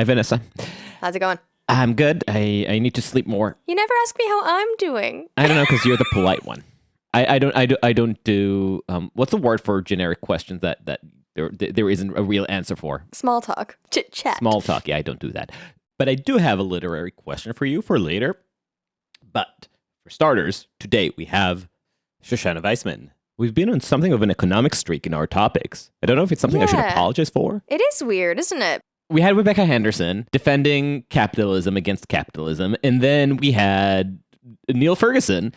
Hi, Vanessa. How's it going? I'm good. I need to sleep more. You never ask me how I'm doing. I don't know, because you're the polite one. I don't do what's the word for generic questions that there isn't a real answer for? Small talk. Chit chat. Small talk. Yeah, I don't do that. But I do have a literary question for you for later. But for starters, today we have Shoshana Weissmann. We've been on something of an economic streak in our topics. I don't know if it's something I should apologize for. It is weird, isn't it? We had Rebecca Henderson defending capitalism against capitalism. And then we had Neil Ferguson,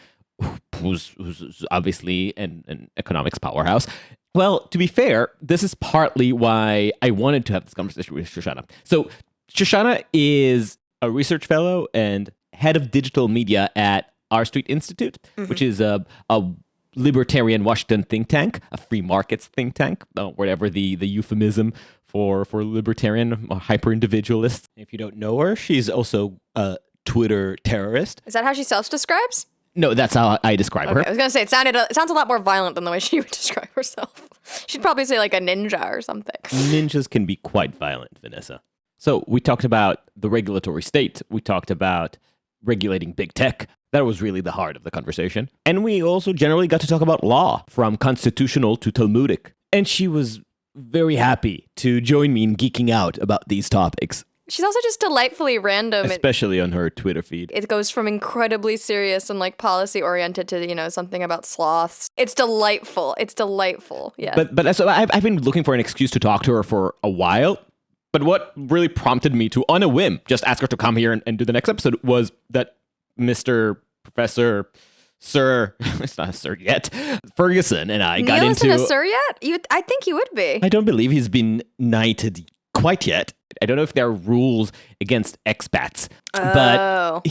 who's obviously an economics powerhouse. Well, to be fair, this is partly why I wanted to have this conversation with Shoshana. So Shoshana is a research fellow and head of digital media at R Street Institute, which is a libertarian Washington think tank, a free markets think tank, whatever the euphemism for libertarian hyper-individualists. If you don't know her, she's also a Twitter terrorist. Is that how she self-describes? No, that's how I describe her. I was going to say, it sounds a lot more violent than the way she would describe herself. She'd probably say like a ninja or something. Ninjas can be quite violent, Vanessa. So we talked about the regulatory state. We talked about regulating big tech. That was really the heart of the conversation. And we also generally got to talk about law, from constitutional to Talmudic. And she was very happy to join me in geeking out about these topics. She's also just delightfully random. Especially on her Twitter feed. It goes from incredibly serious and like policy oriented to, something about sloths. It's delightful. Yeah. But so I've been looking for an excuse to talk to her for a while. But what really prompted me to, on a whim, just ask her to come here and do the next episode was that Mr. Professor Sir, it's not a sir yet, Ferguson and I got into... Neil isn't a sir yet? I think he would be. I don't believe he's been knighted quite yet. I don't know if there are rules against expats, but I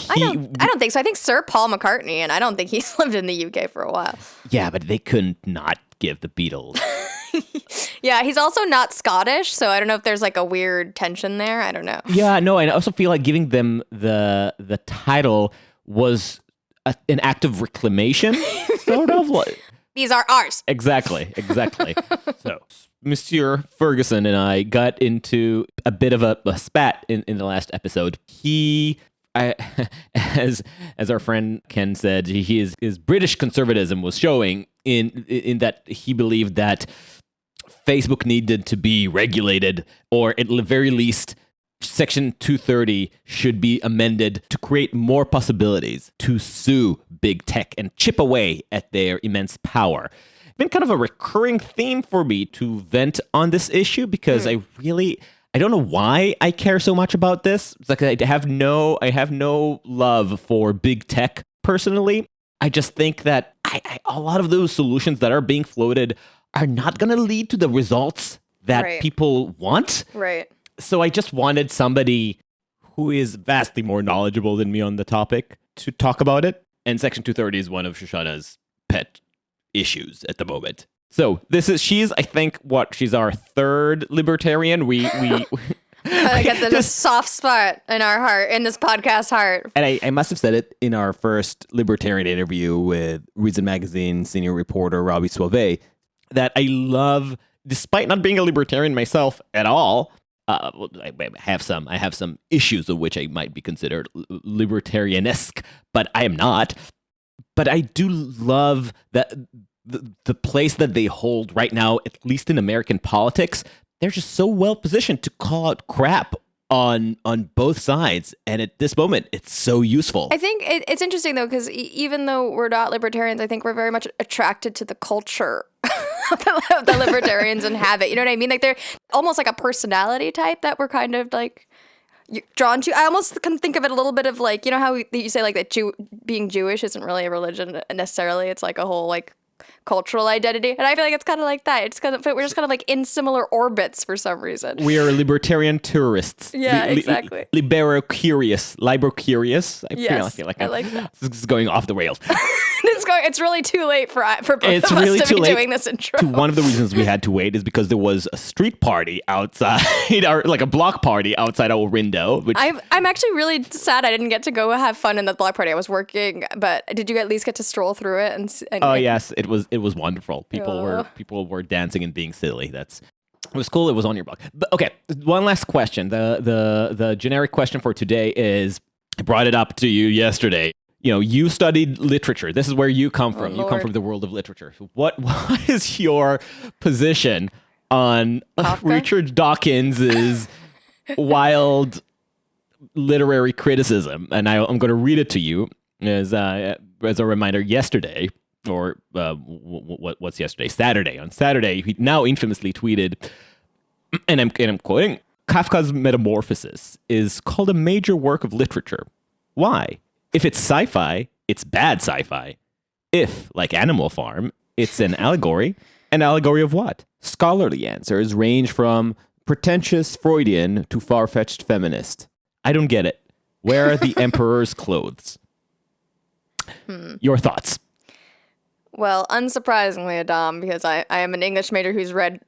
don't think so. I think Sir Paul McCartney, and I don't think he's lived in the UK for a while. Yeah, but they couldn't not give the Beatles. Yeah, he's also not Scottish, so I don't know if there's like a weird tension there. I don't know. Yeah, no, and I also feel like giving them the title was an act of reclamation, sort of. Like. These are ours. Exactly. So, Monsieur Ferguson and I got into a bit of a spat in the last episode. As our friend Ken said, his British conservatism was showing in that he believed that Facebook needed to be regulated, or at the very least, Section 230 should be amended to create more possibilities to sue big tech and chip away at their immense power. It's been kind of a recurring theme for me to vent on this issue because I don't know why I care so much about this. It's like I have no love for big tech personally. I just think that a lot of those solutions that are being floated are not going to lead to the results that people want. Right. So I just wanted somebody who is vastly more knowledgeable than me on the topic to talk about it. And Section 230 is one of Shoshana's pet issues at the moment. So she's our third libertarian. We I get this soft spot in our heart, in this podcast heart. And I must have said it in our first libertarian interview with Reason Magazine senior reporter Robbie Suave, that I love, despite not being a libertarian myself at all, I have some issues of which I might be considered libertarianesque, but I am not. But I do love that the place that they hold right now, at least in American politics. They're just so well positioned to call out crap on both sides, and at this moment, it's so useful. I think it's interesting though, because even though we're not libertarians, I think we're very much attracted to the culture of the libertarians inhabit. You know what I mean? Like they're almost like a personality type that we're kind of like drawn to. I almost can think of it a little bit of like, you know how you say like that being Jewish isn't really a religion necessarily. It's like a whole like cultural identity, and I feel like it's kind of like that. It's kind of we're just kind of like in similar orbits for some reason. We are libertarian tourists. Yeah, exactly. Libero-curious. Yes, I like that. This is going off the rails. It's really too late for both of us to be doing this intro. One of the reasons we had to wait is because there was a street party outside, or like a block party outside our window. I'm actually really sad I didn't get to go have fun in the block party. I was working, but did you at least get to stroll through it? Oh yes, it was wonderful. People were dancing and being silly. It was cool. It was on your blog. But okay, one last question. The generic question for today is, I brought it up to you yesterday. You studied literature. This is where you come from. You come from the world of literature. What is your position on Richard Dawkins's wild literary criticism? And I'm going to read it to you as a reminder. Yesterday, or what's yesterday? Saturday. On Saturday, he now infamously tweeted, and I'm quoting, Kafka's Metamorphosis is called a major work of literature. Why? If it's sci-fi, it's bad sci-fi. If, like Animal Farm, it's an allegory of what? Scholarly answers range from pretentious Freudian to far-fetched feminist. I don't get it. Where are the emperor's clothes? Your thoughts? Well, unsurprisingly, Adaam, because I am an English major who's read,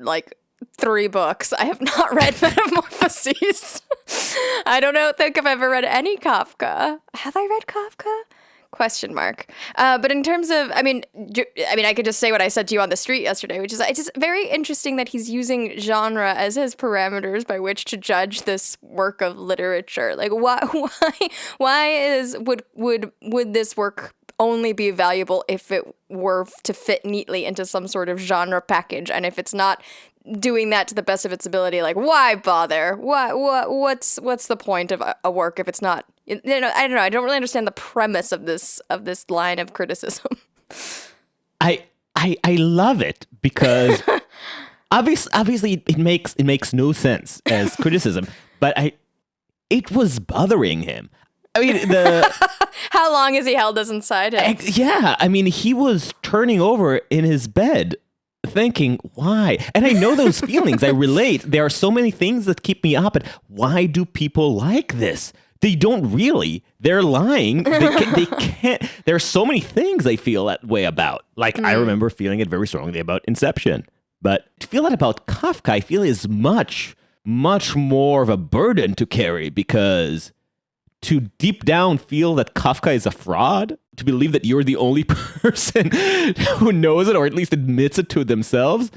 3 books. I have not read Metamorphoses. I don't think I've ever read any Kafka. Have I read Kafka? Question mark. But in terms of, I mean, I could just say what I said to you on the street yesterday, which is it's just very interesting that he's using genre as his parameters by which to judge this work of literature. Like, would this work only be valuable if it were to fit neatly into some sort of genre package? And if it's not doing that to the best of its ability, why bother? What's the point of a work if it's not? I don't know. I don't really understand the premise of this line of criticism. I love it because obviously it makes no sense as criticism, but it was bothering him. I mean, how long has he held this inside him? Yeah, I mean, he was turning over in his bed thinking, why? And I know those feelings. I relate. There are so many things that keep me up. And why do people like this? They don't really. They're lying. They can't. There are so many things they feel that way about. I remember feeling it very strongly about Inception. But to feel that about Kafka, I feel is much, much more of a burden to carry, because to deep down feel that Kafka is a fraud, to believe that you're the only person who knows it, or at least admits it to themselves,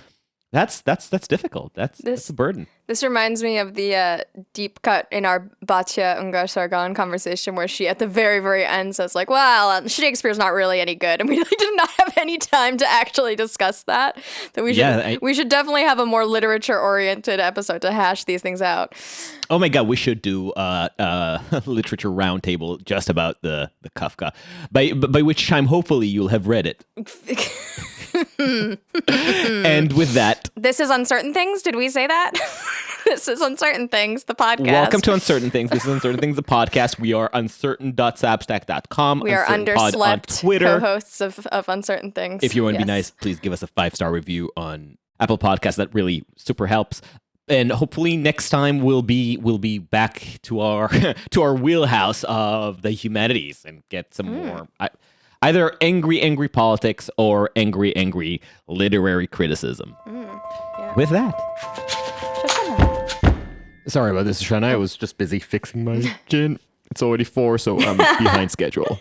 that's difficult. That's a burden. This reminds me of the deep cut in our Batya Ungar Sargon conversation, where she at the very, very end says, well, Shakespeare's not really any good. And we really did not have any time to actually discuss that. So we should definitely have a more literature-oriented episode to hash these things out. Oh my God, we should do a literature roundtable just about the Kafka, by which time hopefully you'll have read it. And with that, this is Uncertain Things. Did we say that? This is Uncertain Things, the podcast. Welcome to Uncertain Things. This is Uncertain Things, the podcast. We are uncertain.substack.com. We are underslept on Twitter. Co-hosts of Uncertain Things. If you want to be nice, please give us a 5-star review on Apple Podcasts. That really super helps. And hopefully next time we'll be back to our wheelhouse of the humanities and get some more either angry politics or angry literary criticism. Yeah. With that, Shoshana. Sorry about this, Shoshana. I was just busy fixing my gin. It's already 4, so I'm behind schedule.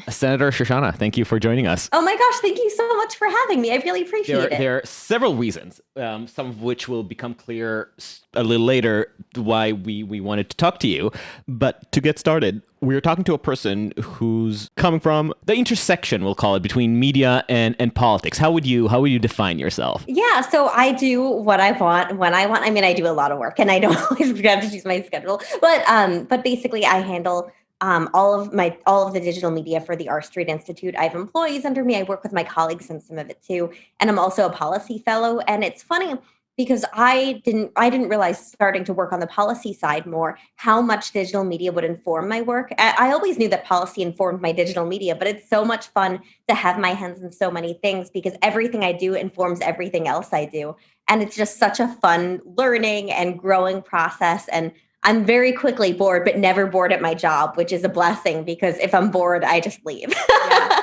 Senator Shoshana, thank you for joining us. Oh my gosh, thank you so much for having me. I really appreciate it. There are several reasons, some of which will become clear a little later why we wanted to talk to you. But to get started, we're talking to a person who's coming from the intersection, we'll call it, between media and politics. How would you define yourself? Yeah, so I do what I want when I want. I mean, I do a lot of work and I don't always have to choose my schedule. But basically I handle all of the digital media for the R Street Institute. I have employees under me. I work with my colleagues on some of it too. And I'm also a policy fellow. And it's funny because I didn't realize, starting to work on the policy side more, how much digital media would inform my work. I always knew that policy informed my digital media, but it's so much fun to have my hands in so many things because everything I do informs everything else I do. And it's just such a fun learning and growing process. And I'm very quickly bored, but never bored at my job, which is a blessing because if I'm bored, I just leave. Yeah.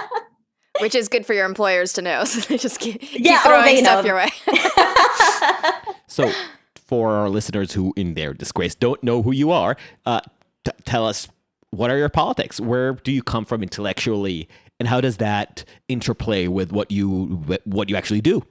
Which is good for your employers to know. So they just keep throwing stuff your way. So for our listeners who, in their disgrace, don't know who you are, tell us, what are your politics? Where do you come from intellectually? And how does that interplay with what you actually do?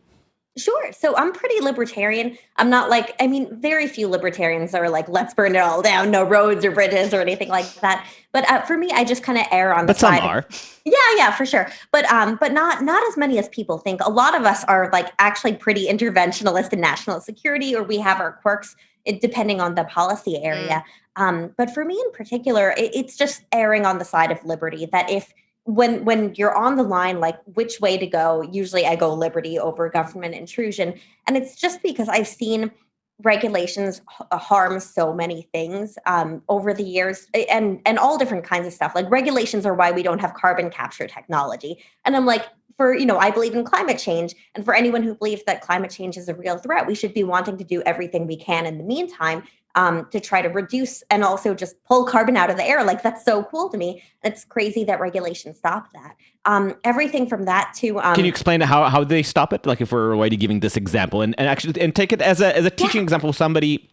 Sure. So I'm pretty libertarian. I'm not like, I mean, very few libertarians are like, let's burn it all down, no roads or bridges or anything like that. But for me, I just kind of err on the But some side of, are. yeah, for sure. But not as many as people think. A lot of us are like actually pretty interventionalist in national security, or we have our quirks depending on the policy area. But for me in particular, it's just erring on the side of liberty. That if when you're on the line, like which way to go, usually I go liberty over government intrusion, and it's just because I've seen regulations harm so many things over the years, and all different kinds of stuff. Like regulations are why we don't have carbon capture technology, and I'm like, for I believe in climate change, and for anyone who believes that climate change is a real threat, we should be wanting to do everything we can in the meantime to try to reduce and also just pull carbon out of the air. Like that's so cool to me. It's crazy that regulations stop that. Everything from that to Can you explain how they stop it? Like if we're already giving this example and actually and take it as a teaching example of somebody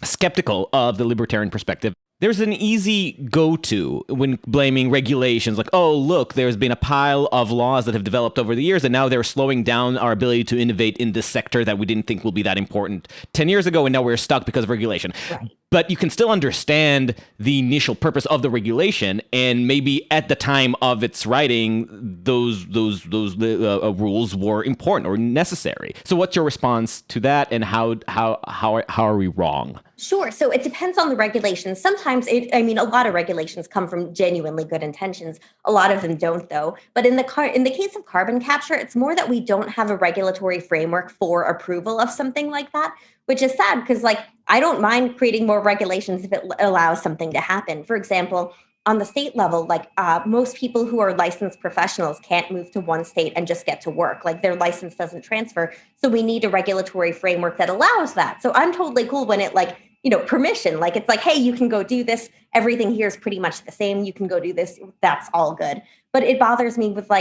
skeptical of the libertarian perspective. There's an easy go-to when blaming regulations, like, oh, look, there's been a pile of laws that have developed over the years, and now they're slowing down our ability to innovate in this sector that we didn't think will be that important 10 years ago, and now we're stuck because of regulation. Right. But you can still understand the initial purpose of the regulation, and maybe at the time of its writing, those rules were important or necessary. So what's your response to that, and how are we wrong? Sure. So it depends on the regulations. Sometimes a lot of regulations come from genuinely good intentions. A lot of them don't, though. But in the case of carbon capture, it's more that we don't have a regulatory framework for approval of something like that, which is sad because, like, I don't mind creating more regulations if it allows something to happen. For example, on the state level, like most people who are licensed professionals can't move to one state and just get to work. Like their license doesn't transfer. So we need a regulatory framework that allows that. So I'm totally cool when it permission, like it's like, hey, you can go do this. Everything here is pretty much the same. You can go do this. That's all good. But it bothers me with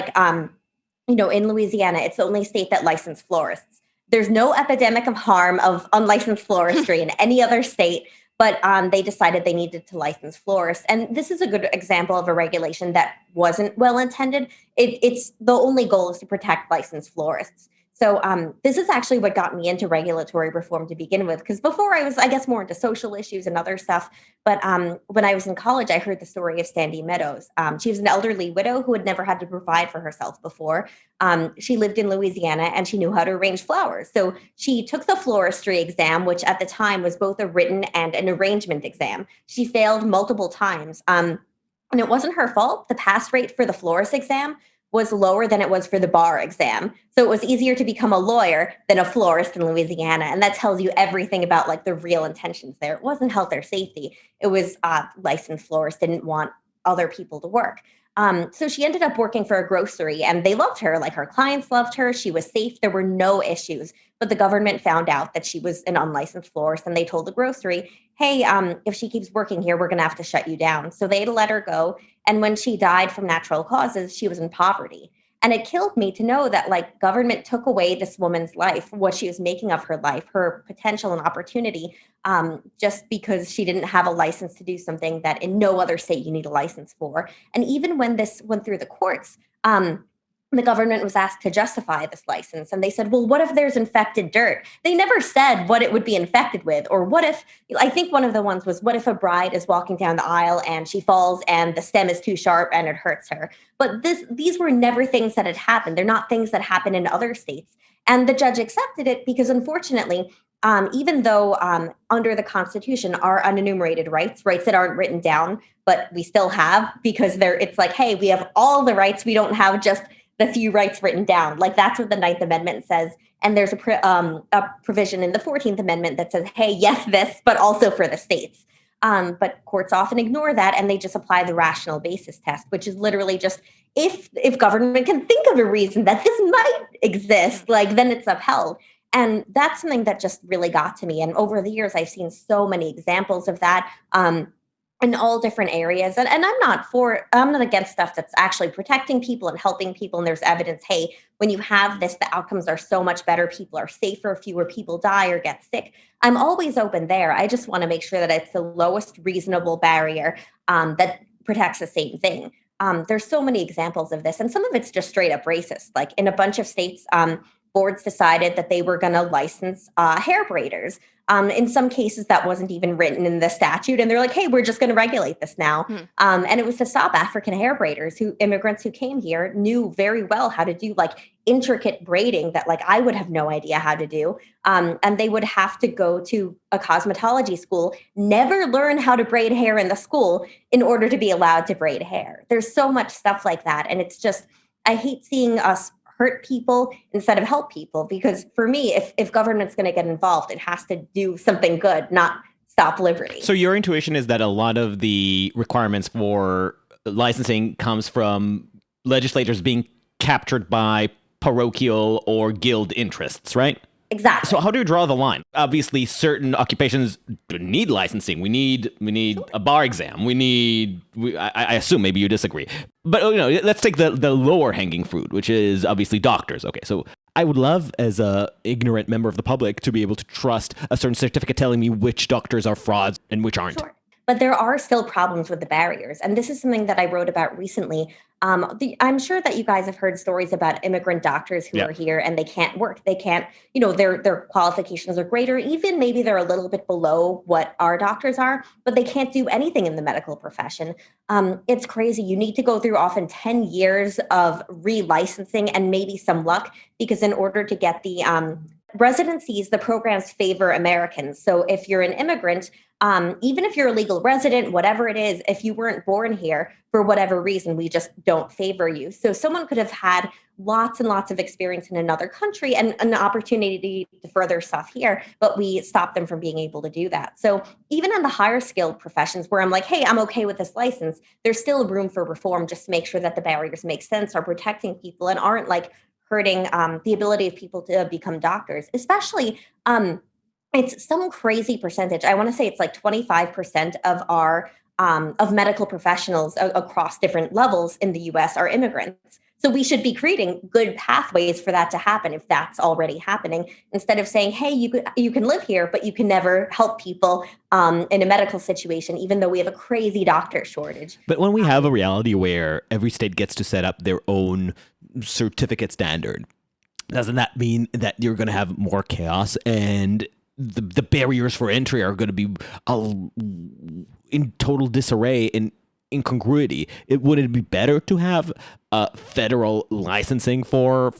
in Louisiana, it's the only state that licensed florists. There's no epidemic of harm of unlicensed floristry in any other state. But they decided they needed to license florists. And this is a good example of a regulation that wasn't well intended. It's the only goal is to protect licensed florists. So this is actually what got me into regulatory reform to begin with, because before I was, I guess, more into social issues and other stuff. But when I was in college, I heard the story of Sandy Meadows. She was an elderly widow who had never had to provide for herself before. She lived in Louisiana and she knew how to arrange flowers. So she took the floristry exam, which at the time was both a written and an arrangement exam. She failed multiple times. And it wasn't her fault. The pass rate for the florist exam was lower than it was for the bar exam. So it was easier to become a lawyer than a florist in Louisiana. And that tells you everything about like the real intentions there. It wasn't health or safety. It was licensed florists didn't want other people to work. So she ended up working for a grocery and they loved her. Like her clients loved her. She was safe. There were no issues. But the government found out that she was an unlicensed florist and they told the grocery, hey, if she keeps working here, we're going to have to shut you down. So they had to let her go. And when she died from natural causes, she was in poverty. And it killed me to know that like government took away this woman's life, what she was making of her life, her potential and opportunity, just because she didn't have a license to do something that in no other state you need a license for. And even when this went through the courts, the government was asked to justify this license. And they said, well, what if there's infected dirt? They never said what it would be infected with. Or what if, I think one of the ones was, what if a bride is walking down the aisle and she falls and the stem is too sharp and it hurts her? But these were never things that had happened. They're not things that happen in other states. And the judge accepted it because unfortunately, even though under the Constitution are unenumerated rights that aren't written down, but we still have because it's like, hey, we have all the rights. We don't have just the few rights written down. Like that's what the Ninth Amendment says. And there's a provision in the 14th Amendment that says, hey, yes, this, but also for the states. But courts often ignore that and they just apply the rational basis test, which is literally just if government can think of a reason that this might exist, like then it's upheld. And that's something that just really got to me. And over the years, I've seen so many examples of that. In all different areas. And I'm not against stuff that's actually protecting people and helping people. And there's evidence, hey, when you have this, the outcomes are so much better. People are safer, fewer people die or get sick. I'm always open there. I just want to make sure that it's the lowest reasonable barrier that protects the same thing. There's so many examples of this. And some of it's just straight up racist. Like in a bunch of states, boards decided that they were going to license hair braiders. In some cases, that wasn't even written in the statute. And they're like, hey, we're just going to regulate this now. And it was to stop African hair braiders immigrants who came here knew very well how to do like intricate braiding that like I would have no idea how to do. And they would have to go to a cosmetology school, never learn how to braid hair in the school in order to be allowed to braid hair. There's so much stuff like that. And it's just, I hate seeing us hurt people instead of help people, because for me, if government's going to get involved, it has to do something good, not stop liberty. So your intuition is that a lot of the requirements for licensing comes from legislators being captured by parochial or guild interests, right? Exactly. So how do you draw the line? Obviously, certain occupations need licensing. We need a bar exam. I assume maybe you disagree. But let's take the lower hanging fruit, which is obviously doctors. Okay, so I would love, as a ignorant member of the public, to be able to trust a certain certificate telling me which doctors are frauds and which aren't. Sure. But there are still problems with the barriers. And this is something that I wrote about recently. I'm sure that you guys have heard stories about immigrant doctors who are here and they can't work. They can't, their qualifications are greater. Even maybe they're a little bit below what our doctors are, but they can't do anything in the medical profession. It's crazy. You need to go through often 10 years of relicensing and maybe some luck, because in order to get the residencies, the programs favor Americans. So if you're an immigrant, even if you're a legal resident, whatever it is, if you weren't born here for whatever reason, we just don't favor you. So someone could have had lots and lots of experience in another country and an opportunity to further stuff here, but we stop them from being able to do that. So even in the higher skilled professions where I'm like, hey, I'm okay with this license, there's still room for reform just to make sure that the barriers make sense, are protecting people, and aren't like hurting the ability of people to become doctors, especially it's some crazy percentage. I want to say it's like 25% of our of medical professionals across different levels in the US are immigrants. So we should be creating good pathways for that to happen if that's already happening, instead of saying, hey, you can live here, but you can never help people in a medical situation, even though we have a crazy doctor shortage. But when we have a reality where every state gets to set up their own certificate standard, doesn't that mean that you're going to have more chaos, and the barriers for entry are going to be in total disarray and incongruity? Wouldn't it be better to have federal licensing for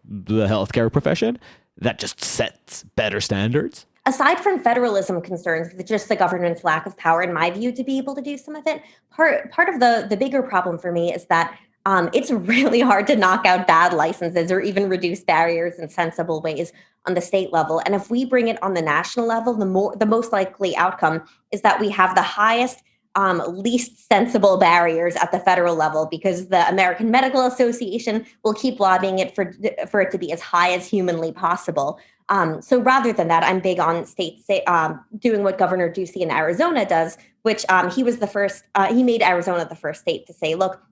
the healthcare profession that just sets better standards? Aside from federalism concerns, just the government's lack of power, in my view, to be able to do some of it, part of the bigger problem for me is that it's really hard to knock out bad licenses or even reduce barriers in sensible ways on the state level. And if we bring it on the national level, the most likely outcome is that we have the highest, least sensible barriers at the federal level, because the American Medical Association will keep lobbying it for it to be as high as humanly possible. So rather than that, I'm big on states doing what Governor Ducey in Arizona does, which he was the first. He made Arizona the first state to say, look,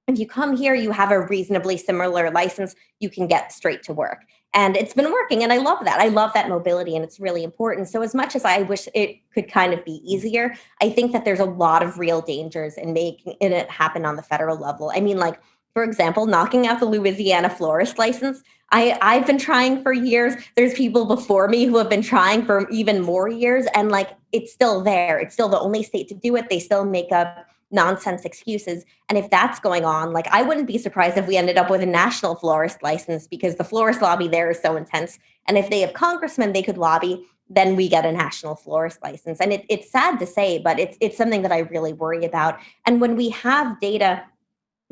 if you come here, you have a reasonably similar license, you can get straight to work. And it's been working. And I love that. I love that mobility, and it's really important. So as much as I wish it could kind of be easier, I think that there's a lot of real dangers in making it happen on the federal level. I mean, like, for example, knocking out the Louisiana florist license. I've been trying for years. There's people before me who have been trying for even more years. And like, it's still there. It's still the only state to do it. They still make up nonsense excuses. And if that's going on, like, I wouldn't be surprised if we ended up with a national florist license, because the florist lobby there is so intense. And if they have congressmen they could lobby, then we get a national florist license. And it's sad to say, but it's something that I really worry about. And when we have data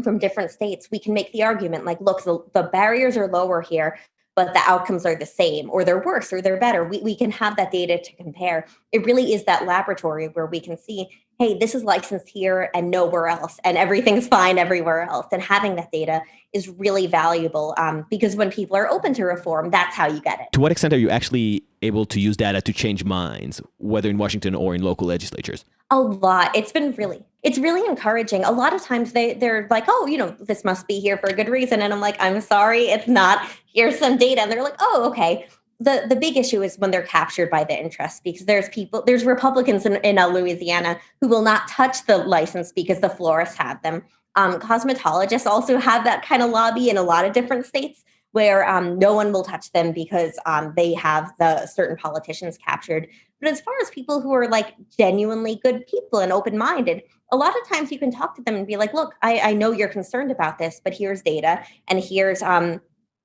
from different states, we can make the argument like, look, the barriers are lower here, but the outcomes are the same, or they're worse, or they're better. We can have that data to compare. It really is that laboratory where we can see, hey, this is licensed here and nowhere else, and everything's fine everywhere else. And having that data is really valuable, because when people are open to reform, that's how you get it. To what extent are you actually able to use data to change minds, whether in Washington or in local legislatures? A lot. It's really encouraging. A lot of times they're like, oh, this must be here for a good reason. And I'm like, I'm sorry, it's not. Here's some data. And they're like, oh, okay. The big issue is when they're captured by the interest, because there's Republicans in Louisiana who will not touch the license because the florists have them. Cosmetologists also have that kind of lobby in a lot of different states, where no one will touch them because they have the certain politicians captured. But as far as people who are like genuinely good people and open-minded, a lot of times you can talk to them and be like, look, I know you're concerned about this, but here's data and here's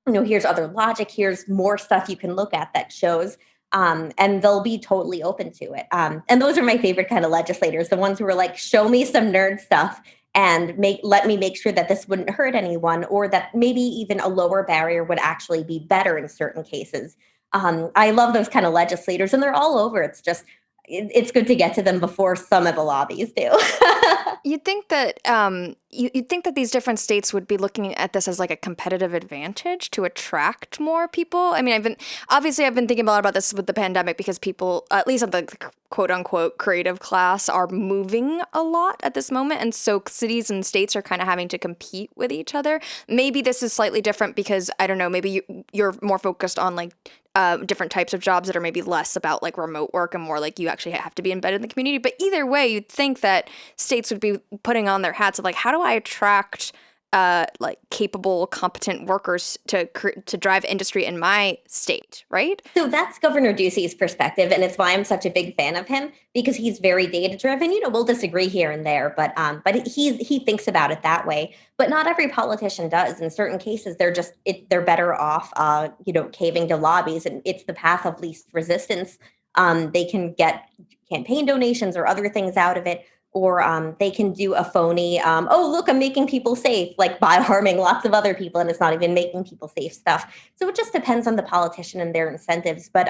here's other logic, here's more stuff you can look at that shows, and they'll be totally open to it. And those are my favorite kind of legislators, the ones who are like, show me some nerd stuff and let me make sure that this wouldn't hurt anyone, or that maybe even a lower barrier would actually be better in certain cases. I love those kind of legislators, and they're all over. It's just, it's good to get to them before some of the lobbies do. You'd think that you'd think that these different states would be looking at this as like a competitive advantage to attract more people. I mean, I've been thinking a lot about this with the pandemic, because people, at least of the quote unquote creative class, are moving a lot at this moment, and so cities and states are kind of having to compete with each other. Maybe this is slightly different because, I don't know, maybe you're more focused on like different types of jobs that are maybe less about like remote work and more like you actually have to be embedded in the community. But either way, you'd think that states would be putting on their hats of like, how do I attract like capable, competent workers to drive industry in my state, right? So that's Governor Ducey's perspective, and it's why I'm such a big fan of him, because he's very data driven. We'll disagree here and there, but he thinks about it that way. But not every politician does. In certain cases, they're better off caving to lobbies, and it's the path of least resistance. They can get campaign donations or other things out of it. Or they can do a phony, oh, look, I'm making people safe, like by harming lots of other people, and it's not even making people safe stuff. So it just depends on the politician and their incentives. But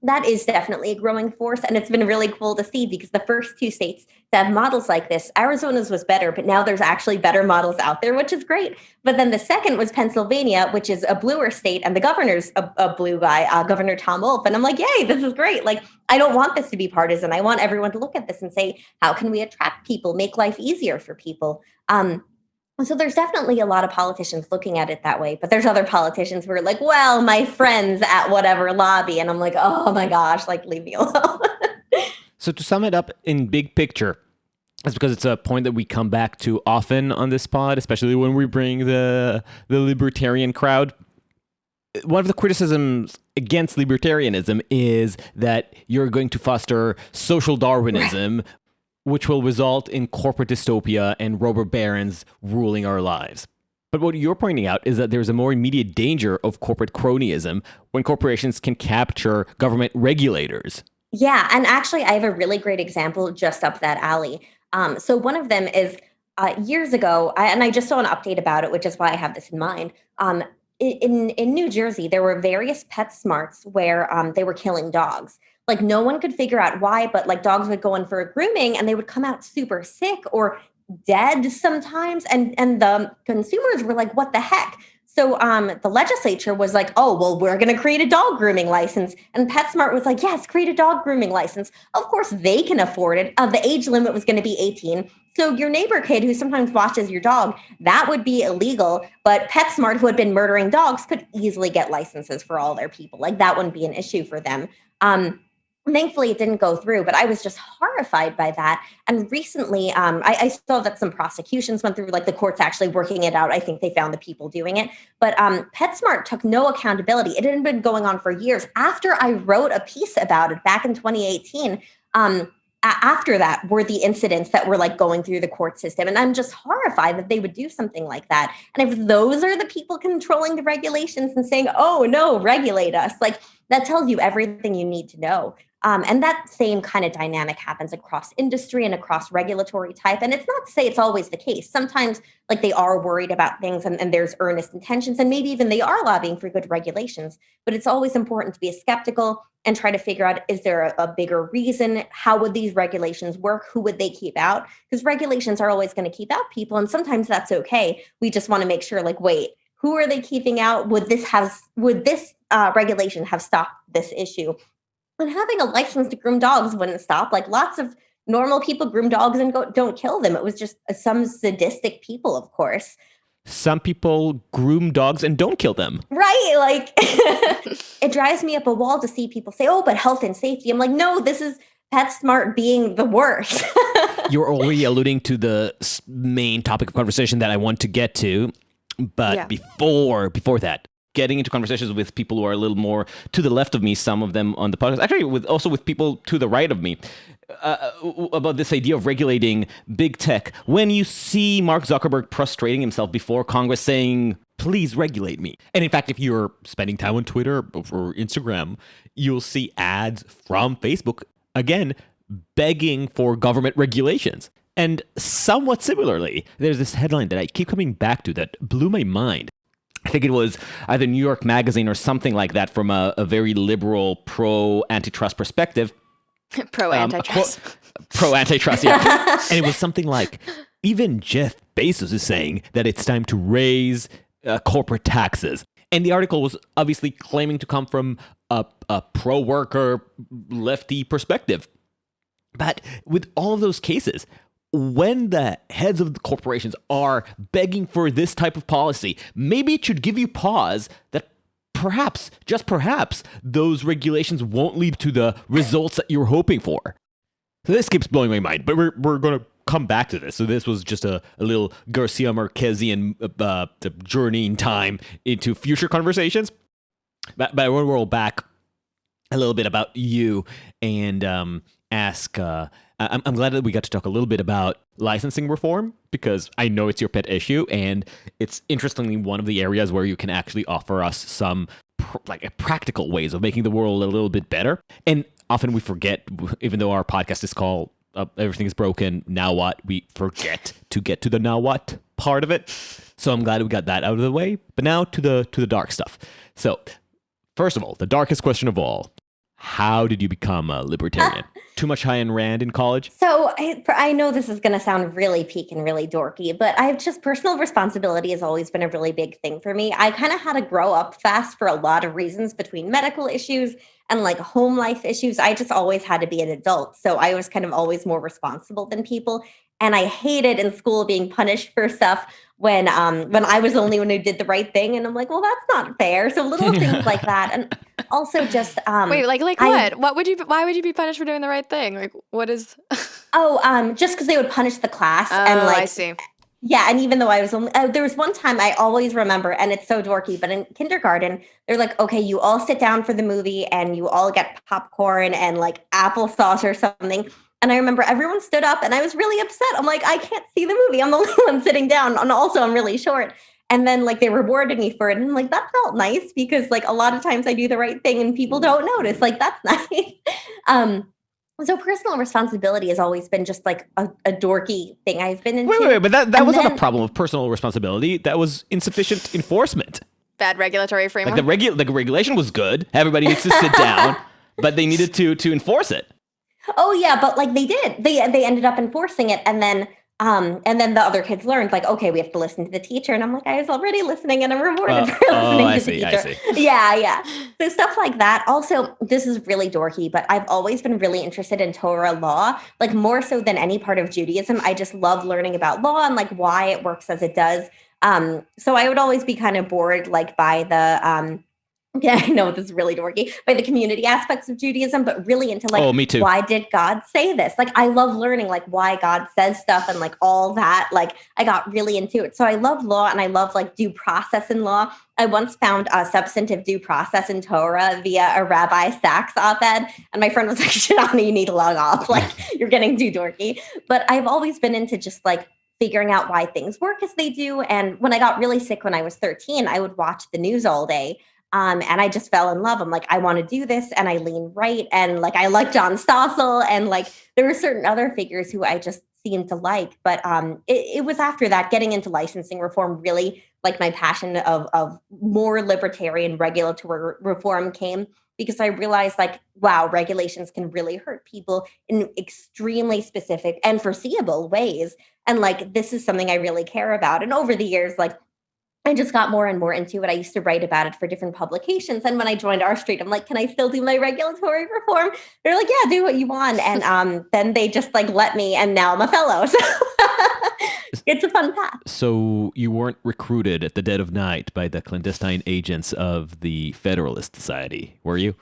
that is definitely a growing force. And it's been really cool to see, because the first two states to have models like this, Arizona's was better, but now there's actually better models out there, which is great. But then the second was Pennsylvania, which is a bluer state, and the governor's a blue guy, Governor Tom Wolf. And I'm like, yay, this is great. Like, I don't want this to be partisan. I want everyone to look at this and say, how can we attract people, make life easier for people? So there's definitely a lot of politicians looking at it that way, but there's other politicians who are like, well, my friends at whatever lobby. And I'm like, oh my gosh, like, leave me alone. So to sum it up in big picture, it's because it's a point that we come back to often on this pod, especially when we bring the libertarian crowd. One of the criticisms against libertarianism is that you're going to foster social Darwinism, right, which will result in corporate dystopia and robber barons ruling our lives. But what you're pointing out is that there's a more immediate danger of corporate cronyism when corporations can capture government regulators. Yeah, and actually, I have a really great example just up that alley. So one of them is years ago, and I just saw an update about it, which is why I have this in mind. In New Jersey, there were various PetSmarts where they were killing dogs. Like, no one could figure out why, but like dogs would go in for a grooming and they would come out super sick or dead sometimes. And the consumers were like, what the heck? So the legislature was like, oh, well, we're going to create a dog grooming license. And PetSmart was like, yes, create a dog grooming license. Of course, they can afford it. The age limit was going to be 18. So your neighbor kid who sometimes watches your dog, that would be illegal. But PetSmart, who had been murdering dogs, could easily get licenses for all their people. Like, that wouldn't be an issue for them. Thankfully, it didn't go through, but I was just horrified by that. And recently, I saw that some prosecutions went through, like the courts actually working it out. I think they found the people doing it. But PetSmart took no accountability. It had been going on for years. After I wrote a piece about it back in 2018, after that were the incidents that were like going through the court system. And I'm just horrified that they would do something like that. And if those are the people controlling the regulations and saying, oh, no, regulate us, like, that tells you everything you need to know. And that same kind of dynamic happens across industry and across regulatory type. And it's not to say it's always the case. Sometimes, like, they are worried about things and there's earnest intentions, and maybe even they are lobbying for good regulations. But it's always important to be skeptical and try to figure out, is there a bigger reason? How would these regulations work? Who would they keep out? Because regulations are always going to keep out people. And sometimes that's okay. We just want to make sure, like, wait, who are they keeping out? Would this regulation have stopped this issue? And having a license to groom dogs wouldn't stop. Like, lots of normal people groom dogs and don't kill them. It was just some sadistic people, of course. Some people groom dogs and don't kill them. Right. Like, it drives me up a wall to see people say, oh, but health and safety. I'm like, no, this is PetSmart being the worst. You're already alluding to the main topic of conversation that I want to get to. But before that, getting into conversations with people who are a little more to the left of me, some of them on the podcast, actually with people to the right of me, about this idea of regulating big tech. When you see Mark Zuckerberg prostrating himself before Congress saying, please regulate me. And in fact, if you're spending time on Twitter or Instagram, you'll see ads from Facebook, again, begging for government regulations. And somewhat similarly, there's this headline that I keep coming back to that blew my mind. I think it was either New York Magazine or something like that from a very liberal pro-antitrust perspective. Pro-antitrust. Pro-antitrust, yeah. And it was something like, even Jeff Bezos is saying that it's time to raise corporate taxes. And the article was obviously claiming to come from a pro-worker lefty perspective. But with all of those cases, when the heads of the corporations are begging for this type of policy, maybe it should give you pause that perhaps, just perhaps, those regulations won't lead to the results that you're hoping for. So this keeps blowing my mind, but we're going to come back to this. So this was just a little Garcia Marquezian journey in time into future conversations. But I want to roll back a little bit about you and ask... I'm glad that we got to talk a little bit about licensing reform, because I know it's your pet issue, and it's interestingly one of the areas where you can actually offer us some practical ways of making the world a little bit better. And often we forget, even though our podcast is called Everything is Broken, Now What? We forget to get to the now what part of it. So I'm glad we got that out of the way. But now to the dark stuff. So first of all, the darkest question of all. How did you become a libertarian? Too much Ayn Rand in college? So I know this is going to sound really peak and really dorky, but I've just personal responsibility has always been a really big thing for me. I kind of had to grow up fast for a lot of reasons, between medical issues and like home life issues. I just always had to be an adult. So I was kind of always more responsible than people. And I hated in school being punished for stuff when I was the only one who did the right thing. And I'm like, well, that's not fair. So little things like that. And also just wait, like what? Why would you be punished for doing the right thing? Like, what is just because they would punish the class. And like, I see. Yeah, and even though I was only, there was one time I always remember, and it's so dorky, but in kindergarten, they're like, okay, you all sit down for the movie and you all get popcorn and like applesauce or something. And I remember everyone stood up and I was really upset. I'm like, I can't see the movie. I'm the only one sitting down. And also I'm really short. And then like they rewarded me for it. And I'm like, that felt nice, because like a lot of times I do the right thing and people don't notice. Like, that's nice. So personal responsibility has always been just like a dorky thing I've been into. Wait, but that was not a problem of personal responsibility. That was insufficient enforcement. Bad regulatory framework. Like the regulation was good. Everybody needs to sit down, but they needed to enforce it. Oh yeah, but like they did. They ended up enforcing it, and then the other kids learned, like, okay, we have to listen to the teacher. And I'm like, I was already listening, and I'm rewarded for listening to the teacher. I see. Yeah. So stuff like that. Also, this is really dorky, but I've always been really interested in Torah law, like more so than any part of Judaism. I just love learning about law and like why it works as it does. So I would always be kind of bored, like by the yeah, I know this is really dorky, by the community aspects of Judaism, but really into like, me too. Why did God say this? Like, I love learning like why God says stuff and like all that. Like, I got really into it. So I love law, and I love like due process in law. I once found a substantive due process in Torah via a Rabbi Sachs op-ed. And my friend was like, Shoshana, you need to log off. Like, you're getting too dorky. But I've always been into just like figuring out why things work as they do. And when I got really sick when I was 13, I would watch the news all day. And I just fell in love. I'm like, I want to do this. And I lean right. And like, I like John Stossel. And like, there were certain other figures who I just seemed to like. But it was after that, getting into licensing reform, really like my passion of more libertarian regulatory reform came, because I realized like, wow, regulations can really hurt people in extremely specific and foreseeable ways. And like, this is something I really care about. And over the years, like, I just got more and more into it. I used to write about it for different publications. And when I joined R Street, I'm like, can I still do my regulatory reform? They're like, yeah, do what you want. And then they just like let me, and now I'm a fellow. So it's a fun path. So you weren't recruited at the dead of night by the clandestine agents of the Federalist Society, were you?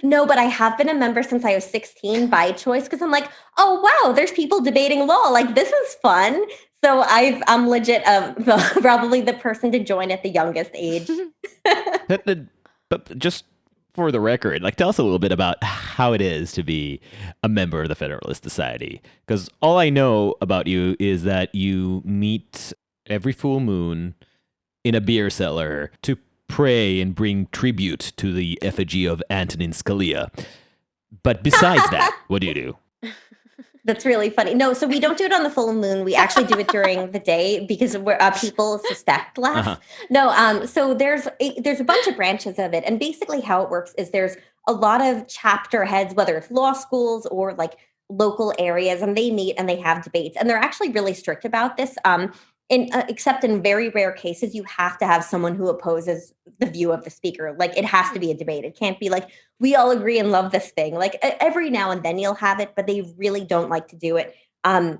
No, but I have been a member since I was 16 by choice, because I'm like, oh, wow, there's people debating law. Like, this is fun. So I'm legit probably the person to join at the youngest age. But just for the record, like, tell us a little bit about how it is to be a member of the Federalist Society. Because all I know about you is that you meet every full moon in a beer cellar to pray and bring tribute to the effigy of Antonin Scalia. But besides that, what do you do? That's really funny. No, so we don't do it on the full moon. We actually do it during the day because people suspect less. Uh-huh. No, so there's a bunch of branches of it, and basically how it works is there's a lot of chapter heads, whether it's law schools or like local areas, and they meet and they have debates, and they're actually really strict about this. Except in very rare cases, you have to have someone who opposes the view of the speaker. Like, it has to be a debate. It can't be like, we all agree and love this thing. Like, every now and then you'll have it, but they really don't like to do it. And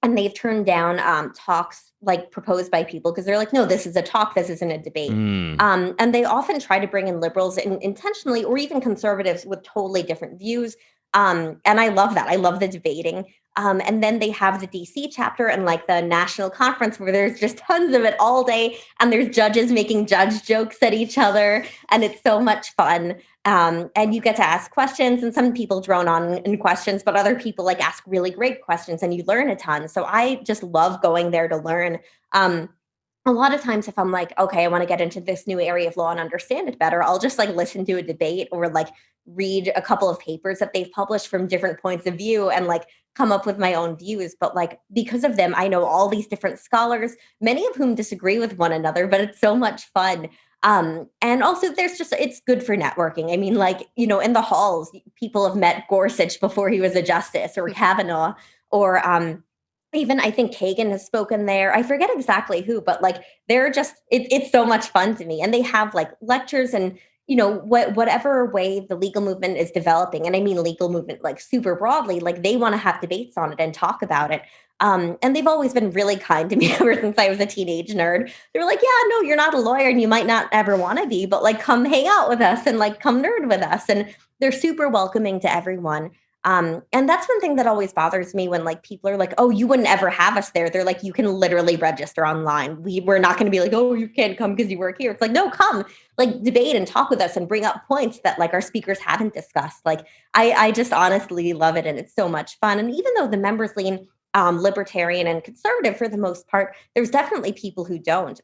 they've turned down talks like proposed by people because they're like, no, this is a talk. This isn't a debate. And they often try to bring in liberals intentionally, or even conservatives with totally different views. And I love that. I love the debating. And then they have the DC chapter and like the national conference where there's just tons of it all day. And there's judges making judge jokes at each other. And it's so much fun. And you get to ask questions, and some people drone on in questions, but other people like ask really great questions and you learn a ton. So I just love going there to learn. A lot of times if I'm like, okay, I want to get into this new area of law and understand it better, I'll just like listen to a debate or like read a couple of papers that they've published from different points of view and like come up with my own views. But like, because of them, I know all these different scholars, many of whom disagree with one another, but it's so much fun. And also it's good for networking. I mean, like, you know, in the halls, people have met Gorsuch before he was a justice, or Kavanaugh, or, even I think Kagan has spoken there. I forget exactly who, but like they're just, it's so much fun to me. And they have like lectures and, you know, whatever way the legal movement is developing. And I mean legal movement like super broadly, like they want to have debates on it and talk about it. And they've always been really kind to me ever since I was a teenage nerd. They were like, yeah, no, you're not a lawyer and you might not ever want to be, but like come hang out with us and like come nerd with us. And they're super welcoming to everyone. And that's one thing that always bothers me when like people are like, oh, you wouldn't ever have us there. They're like, you can literally register online. We're not going to be like, oh, you can't come because you work here. It's like, no, come like debate and talk with us and bring up points that like our speakers haven't discussed. Like, I just honestly love it. And it's so much fun. And even though the members lean libertarian and conservative for the most part, there's definitely people who don't.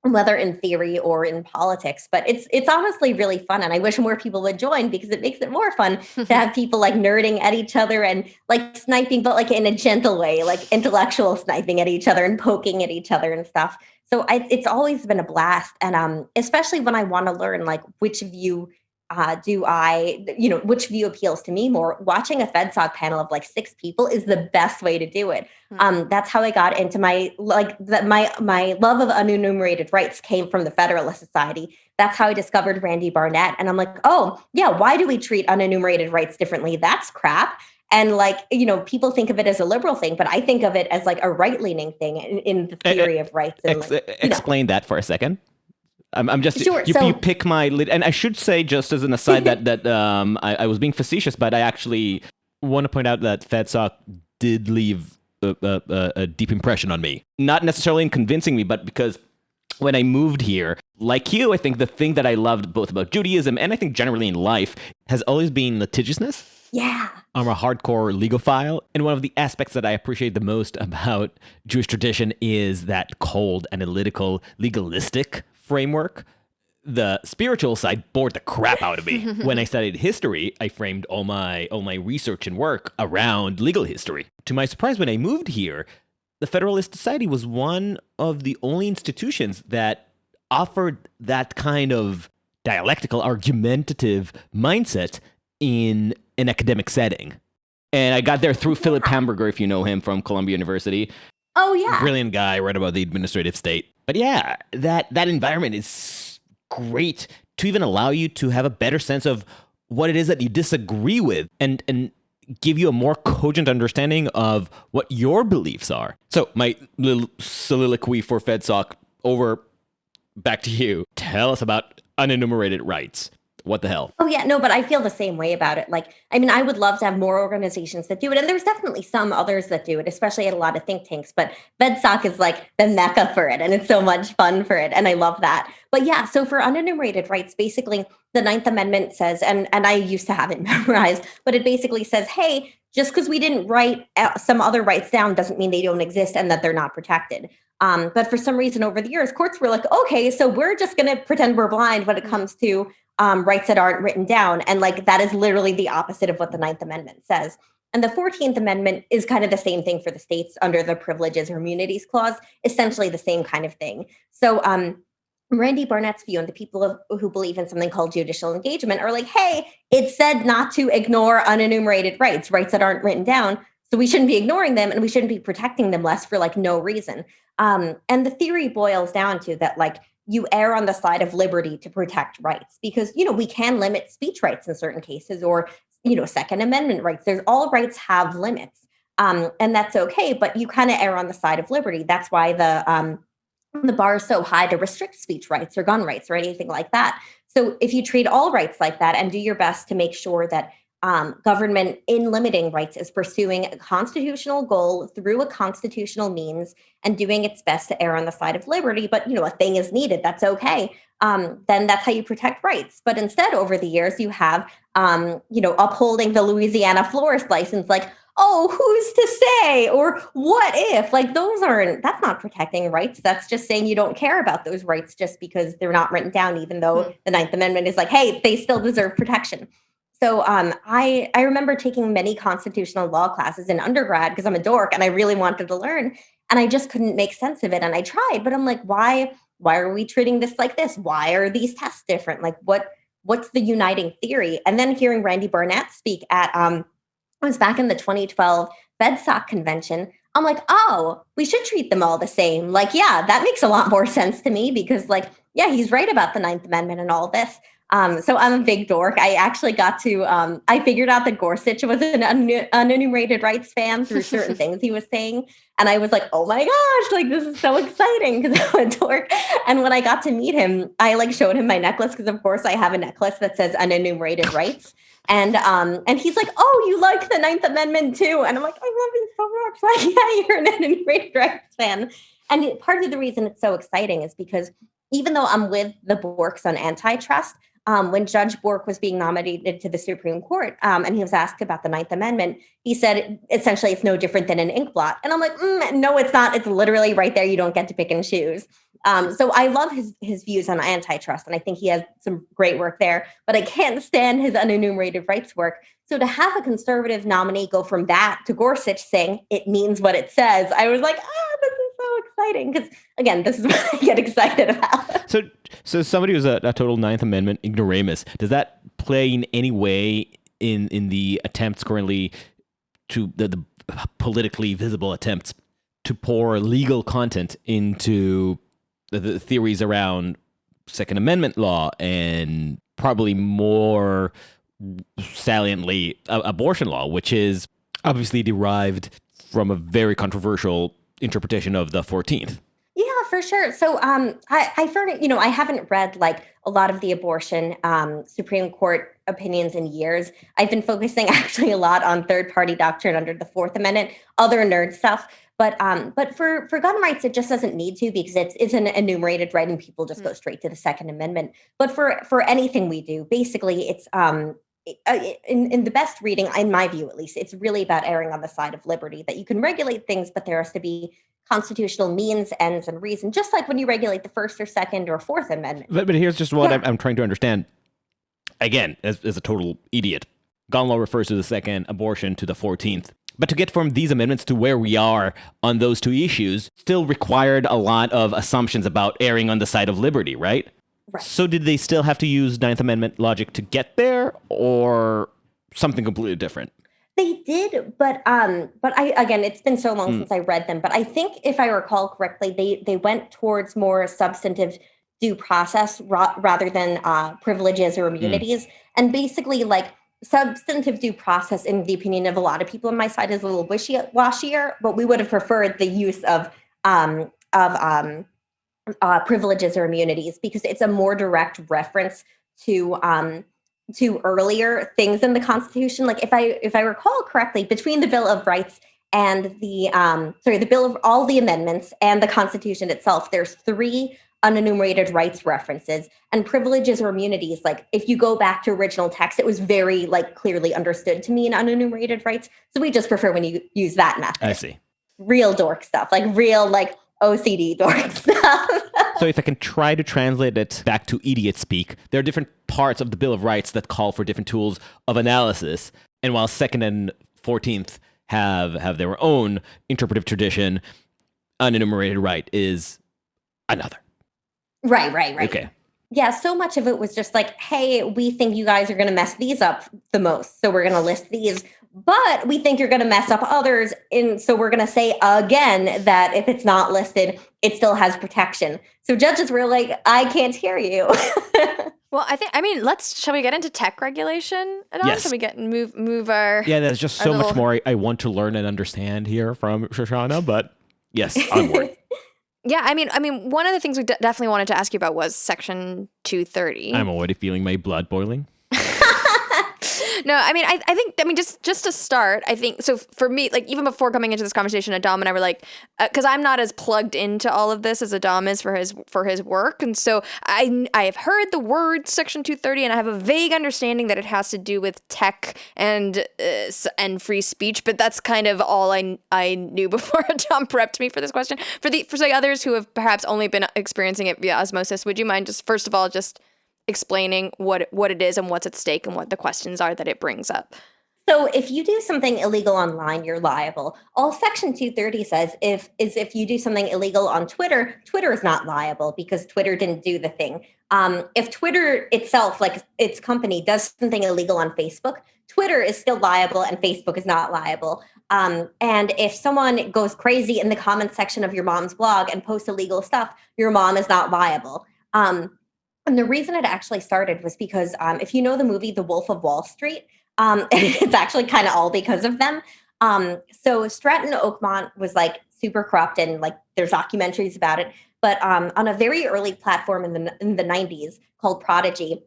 Whether in theory or in politics, but it's honestly really fun. And I wish more people would join because it makes it more fun to have people like nerding at each other and like sniping, but like in a gentle way, like intellectual sniping at each other and poking at each other and stuff. So it's always been a blast. And especially when I want to learn like which view which view appeals to me more, watching a FedSoc panel of like 6 people is the best way to do it. That's how I got into my love of unenumerated rights came from the Federalist Society. That's how I discovered Randy Barnett. And I'm like, oh yeah, why do we treat unenumerated rights differently? That's crap. And like, you know, people think of it as a liberal thing, but I think of it as like a right-leaning thing in the theory of rights. And explain that for a second. I'm just sure. You pick my lid, and I should say just as an aside that I was being facetious, but I actually want to point out that FedSoc did leave a deep impression on me. Not necessarily in convincing me, but because when I moved here, like you, I think the thing that I loved both about Judaism and I think generally in life has always been litigiousness. Yeah. I'm a hardcore legophile, and one of the aspects that I appreciate the most about Jewish tradition is that cold, analytical, legalistic framework. The spiritual side bored the crap out of me. When I studied history, I framed all my research and work around legal history. To my surprise, when I moved here, the Federalist Society was one of the only institutions that offered that kind of dialectical, argumentative mindset in an academic setting. And I got there through Philip Hamburger, if you know him, from Columbia University. Oh, yeah. Brilliant guy, right about the administrative state. But yeah, that environment is great to even allow you to have a better sense of what it is that you disagree with and give you a more cogent understanding of what your beliefs are. So my little soliloquy for FedSoc over, back to you. Tell us about unenumerated rights. what the hell? Oh, yeah, no, but I feel the same way about it. Like, I mean, I would love to have more organizations that do it. And there's definitely some others that do it, especially at a lot of think tanks. But FedSoc is like the mecca for it. And it's so much fun for it. And I love that. But yeah, so for unenumerated rights, basically the Ninth Amendment says, and I used to have it memorized, but it basically says, hey, just because we didn't write some other rights down doesn't mean they don't exist and that they're not protected. But for some reason over the years, courts were like, okay, so we're just going to pretend we're blind when it comes to rights that aren't written down. And like, that is literally the opposite of what the Ninth Amendment says. And the 14th Amendment is kind of the same thing for the states under the Privileges or Immunities Clause, essentially the same kind of thing. So Randy Barnett's view and the people who believe in something called judicial engagement are like, hey, it said not to ignore unenumerated rights that aren't written down. So we shouldn't be ignoring them and we shouldn't be protecting them less for like no reason. And the theory boils down to that, like, you err on the side of liberty to protect rights because, you know, we can limit speech rights in certain cases or, you know, Second Amendment rights. There's all rights have limits. And that's okay, but you kind of err on the side of liberty. That's why the bar is so high to restrict speech rights or gun rights or anything like that. So if you treat all rights like that and do your best to make sure that government in limiting rights is pursuing a constitutional goal through a constitutional means and doing its best to err on the side of liberty, but, you know, a thing is needed, that's okay, then that's how you protect rights. But instead, over the years, you have, you know, upholding the Louisiana florist license, like, oh, who's to say? Or what if? Like, that's not protecting rights. That's just saying you don't care about those rights just because they're not written down, even though the Ninth Amendment is like, hey, they still deserve protection. So I remember taking many constitutional law classes in undergrad because I'm a dork and I really wanted to learn. And I just couldn't make sense of it. And I tried, but I'm like, why are we treating this like this? Why are these tests different? Like, what's the uniting theory? And then hearing Randy Barnett speak at, it was back in the 2012 FedSoc convention. I'm like, oh, we should treat them all the same. Like, yeah, that makes a lot more sense to me because, like, yeah, he's right about the Ninth Amendment and all this. So I'm a big dork. I actually got to, I figured out that Gorsuch was an unenumerated rights fan through certain things he was saying. And I was like, oh my gosh, like, this is so exciting because I'm a dork. And when I got to meet him, I like showed him my necklace because of course I have a necklace that says unenumerated rights. And he's like, oh, you like the Ninth Amendment too. And I'm like, I love you so much. Like, yeah, you're an unenumerated rights fan. And part of the reason it's so exciting is because even though I'm with the Borks on antitrust, when Judge Bork was being nominated to the Supreme Court and he was asked about the Ninth Amendment, he said, essentially, it's no different than an ink blot. And I'm like, no, it's not. It's literally right there. You don't get to pick and choose. So I love his views on antitrust, and I think he has some great work there, but I can't stand his unenumerated rights work. So to have a conservative nominee go from that to Gorsuch saying it means what it says, I was like, this is so exciting. Because again, this is what I get excited about. So somebody who's a total Ninth Amendment ignoramus, does that play in any way in the attempts currently to the politically visible attempts to pour legal content into the theories around Second Amendment law and probably more saliently abortion law, which is obviously derived from a very controversial interpretation of the 14th? Yeah, for sure. So I've heard, you know, I haven't read like a lot of the abortion Supreme Court opinions in years. I've been focusing actually a lot on third-party doctrine under the Fourth Amendment, other nerd stuff. But for gun rights, it just doesn't need to because it's an enumerated right and people just go straight to the Second Amendment. But for anything we do, basically, it's in the best reading, in my view at least, it's really about erring on the side of liberty, that you can regulate things, but there has to be constitutional means, ends, and reason, just like when you regulate the First or Second or Fourth Amendment. But here's just what I'm trying to understand. Again, as a total idiot, gun law refers to the Second, abortion to the 14th. But to get from these amendments to where we are on those two issues still required a lot of assumptions about erring on the side of liberty, right? Right. So did they still have to use Ninth Amendment logic to get there, or something completely different? They did, but I again, it's been so long since I read them. But I think if I recall correctly, they went towards more substantive due process rather than privileges or immunities, and basically like substantive due process, in the opinion of a lot of people on my side, is a little wishy-washier, but we would have preferred the use of privileges or immunities because it's a more direct reference to to earlier things in the Constitution. Like if I recall correctly, between the Bill of Rights and the Bill of all the amendments and the Constitution itself, there's 3 unenumerated rights references, and privileges or immunities. Like if you go back to original text, it was very like clearly understood to mean unenumerated rights. So we just prefer when you use that method. I see. Real dork stuff, like real like OCD dork stuff. So if I can try to translate it back to idiot speak, there are different parts of the Bill of Rights that call for different tools of analysis. And while 2nd and 14th have their own interpretive tradition, unenumerated right is another. Right. Okay. Yeah, so much of it was just like, hey, we think you guys are going to mess these up the most, so we're going to list these. But we think you're going to mess up others, and so we're going to say again that if it's not listed, it still has protection. So judges were like, I can't hear you. Well, shall we get into tech regulation at all? Yes. Shall we move our... Yeah, there's just so much more I want to learn and understand here from Shoshana, but yes, onward. Yeah, I mean, one of the things we definitely wanted to ask you about was Section 230. I'm already feeling my blood boiling. No, I think just to start, I think, so for me, like even before coming into this conversation, Adaam and I were like, because I'm not as plugged into all of this as Adaam is for his work. And so I have heard the word Section 230 and I have a vague understanding that it has to do with tech and free speech, but that's kind of all I knew before Adaam prepped me for this question. For say others who have perhaps only been experiencing it via osmosis, would you mind just, first of all, just explaining what it is and what's at stake and what the questions are that it brings up? So if you do something illegal online, you're liable. All Section 230 says if you do something illegal on Twitter, Twitter is not liable because Twitter didn't do the thing. If Twitter itself, like its company, does something illegal on Facebook, Twitter is still liable and Facebook is not liable. And if someone goes crazy in the comments section of your mom's blog and posts illegal stuff, your mom is not liable. And the reason it actually started was because if you know the movie The Wolf of Wall Street, it's actually kind of all because of them. So Stratton Oakmont was like super corrupt and like there's documentaries about it. But on a very early platform in the 90s called Prodigy,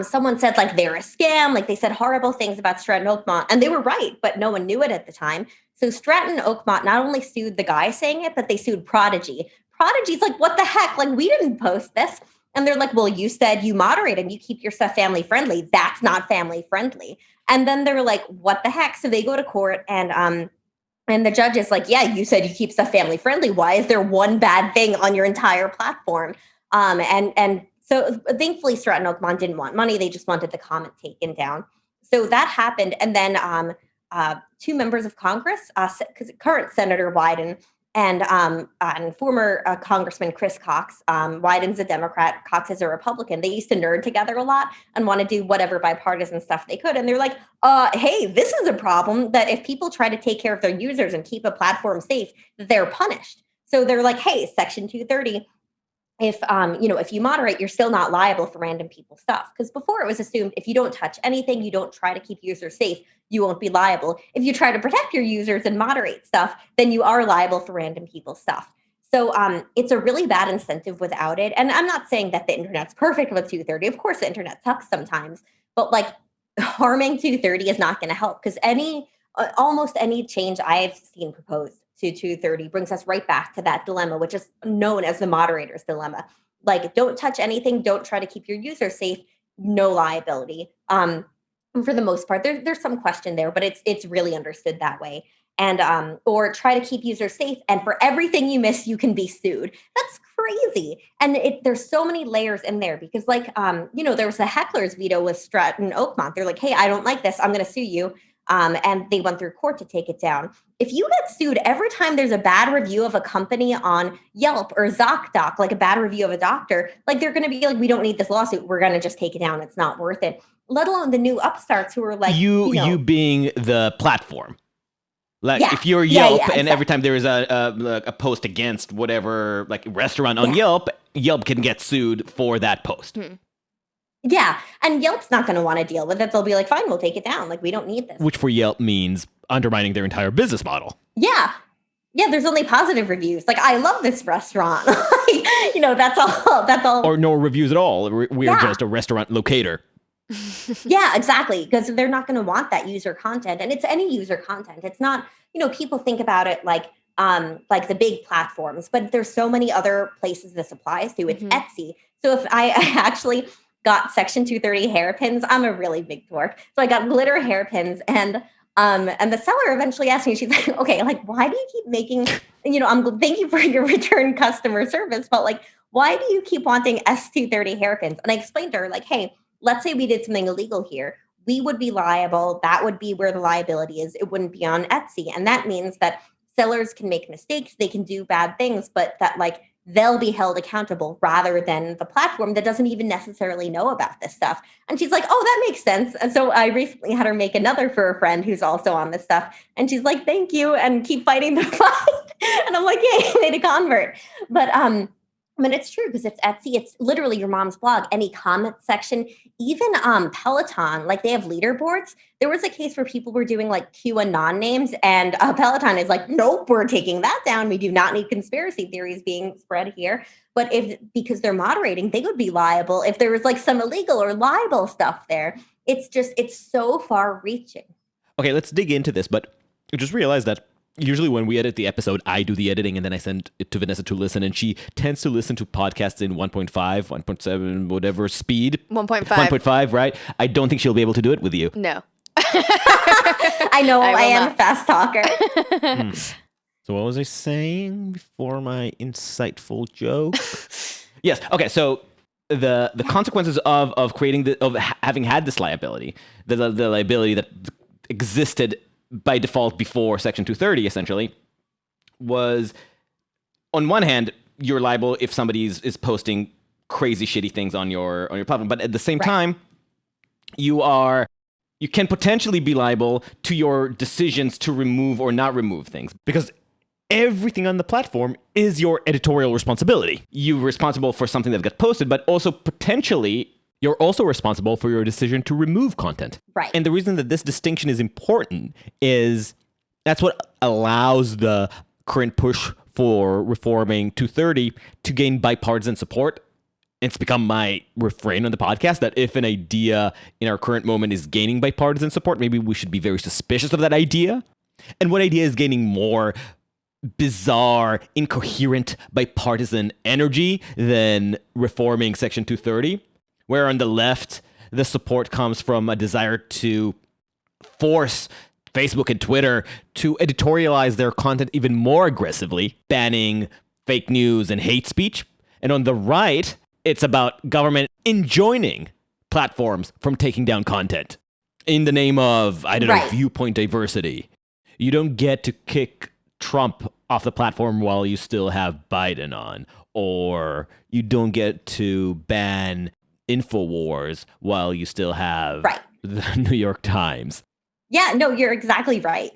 someone said like they're a scam, like they said horrible things about Stratton Oakmont, and they were right, but no one knew it at the time. So Stratton Oakmont not only sued the guy saying it, but they sued Prodigy. Prodigy's like, what the heck? Like, we didn't post this. And they're like, well, you said you moderate and you keep your stuff family friendly. That's not family friendly. And then they're like, what the heck? So they go to court and the judge is like, yeah, you said you keep stuff family friendly. Why is there one bad thing on your entire platform? And so thankfully Stratton Oakmont didn't want money. They just wanted the comment taken down. So that happened. And then 2 members of Congress, current Senator Wyden and former Congressman Chris Cox, Wyden's a Democrat, Cox is a Republican. They used to nerd together a lot and want to do whatever bipartisan stuff they could. And they're like, hey, this is a problem that if people try to take care of their users and keep a platform safe, they're punished. So they're like, hey, Section 230, if you moderate, you're still not liable for random people's stuff. Because before it was assumed if you don't touch anything, you don't try to keep users safe, you won't be liable. If you try to protect your users and moderate stuff, then you are liable for random people's stuff. So it's a really bad incentive without it. And I'm not saying that the internet's perfect with 230. Of course, the internet sucks sometimes, but like harming 230 is not going to help because almost any change I've seen proposed to 230 brings us right back to that dilemma, which is known as the moderator's dilemma. Like, don't touch anything, don't try to keep your users safe, no liability. For the most part, there's some question there, but it's really understood that way. And or try to keep users safe, and for everything you miss, you can be sued. That's crazy. And there's so many layers in there because, like, there was a heckler's veto with Stratton Oakmont. They're like, hey, I don't like this, I'm going to sue you. And they went through court to take it down. If you get sued every time there's a bad review of a company on Yelp or ZocDoc, like a bad review of a doctor, like they're going to be like, we don't need this lawsuit. We're going to just take it down. It's not worth it. Let alone the new upstarts who are like, you being the platform. Like if you're Yelp and every time there is a post against whatever like restaurant on Yelp, Yelp can get sued for that post. Yeah, and Yelp's not going to want to deal with it. They'll be like, fine, we'll take it down. Like, we don't need this. Which for Yelp means undermining their entire business model. Yeah, there's only positive reviews. Like, I love this restaurant. That's all. Or no reviews at all. We are just a restaurant locator. Yeah, exactly. Because they're not going to want that user content. And it's any user content. It's not, people think about it like the big platforms, but there's so many other places this applies to. It's Etsy. So if I actually got Section 230 hairpins, I'm a really big dork. So I got glitter hairpins and the seller eventually asked me, she's like, okay, like, why do you keep making, thank you for your return customer service, but like, why do you keep wanting S230 hairpins? And I explained to her, like, hey, let's say we did something illegal here. We would be liable. That would be where the liability is. It wouldn't be on Etsy. And that means that sellers can make mistakes. They can do bad things, but that like they'll be held accountable rather than the platform that doesn't even necessarily know about this stuff. And she's like, oh, that makes sense. And so I recently had her make another for a friend who's also on this stuff. And she's like, thank you. And keep fighting the fight. And I'm like, yay, made a convert. But it's true because it's Etsy. It's literally your mom's blog, any comment section, even Peloton, like they have leaderboards. There was a case where people were doing like QAnon names and Peloton is like, nope, we're taking that down. We do not need conspiracy theories being spread here. But because they're moderating, they would be liable if there was like some illegal or libel stuff there. It's so far reaching. Okay, let's dig into this, but I just realized that usually when we edit the episode, I do the editing and then I send it to Vanessa to listen. And she tends to listen to podcasts in 1.5, 1.7, whatever speed. 1.5. 1.5, right? I don't think she'll be able to do it with you. No. I know I am a fast talker. So what was I saying before my insightful joke? Yes. Okay. So the consequences of having had this liability, the liability that existed by default before Section 230, essentially, was, on one hand, you're liable if somebody is posting crazy, shitty things on your platform, but at the same time, you can potentially be liable to your decisions to remove or not remove things, because everything on the platform is your editorial responsibility. You're responsible for something that got posted, but also potentially you're also responsible for your decision to remove content. Right. And the reason that this distinction is important is that's what allows the current push for reforming 230 to gain bipartisan support. It's become my refrain on the podcast that if an idea in our current moment is gaining bipartisan support, maybe we should be very suspicious of that idea. And what idea is gaining more bizarre, incoherent, bipartisan energy than reforming Section 230? Where on the left, the support comes from a desire to force Facebook and Twitter to editorialize their content even more aggressively, banning fake news and hate speech. And on the right, it's about government enjoining platforms from taking down content in the name of, viewpoint diversity. You don't get to kick Trump off the platform while you still have Biden on, or you don't get to ban InfoWars while you still have the New York Times. Yeah, no, you're exactly right.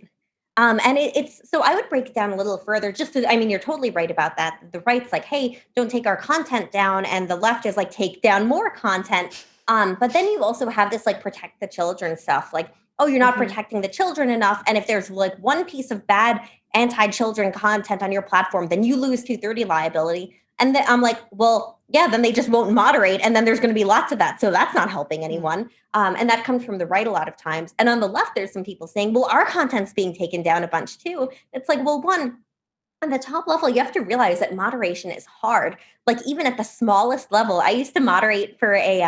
And it's so I would break it down a little further. You're totally right about that. The right's like, hey, don't take our content down, and the left is like, take down more content. But then you also have this like protect the children stuff, like, oh, you're not protecting the children enough, and if there's like one piece of bad anti-children content on your platform, then you lose 230 liability. And then I'm like, well, yeah, then they just won't moderate. And then there's going to be lots of that. So that's not helping anyone. And that comes from the right a lot of times. And on the left, there's some people saying, well, our content's being taken down a bunch too. It's like, well, one, on the top level, you have to realize that moderation is hard. Like even at the smallest level, I used to moderate for a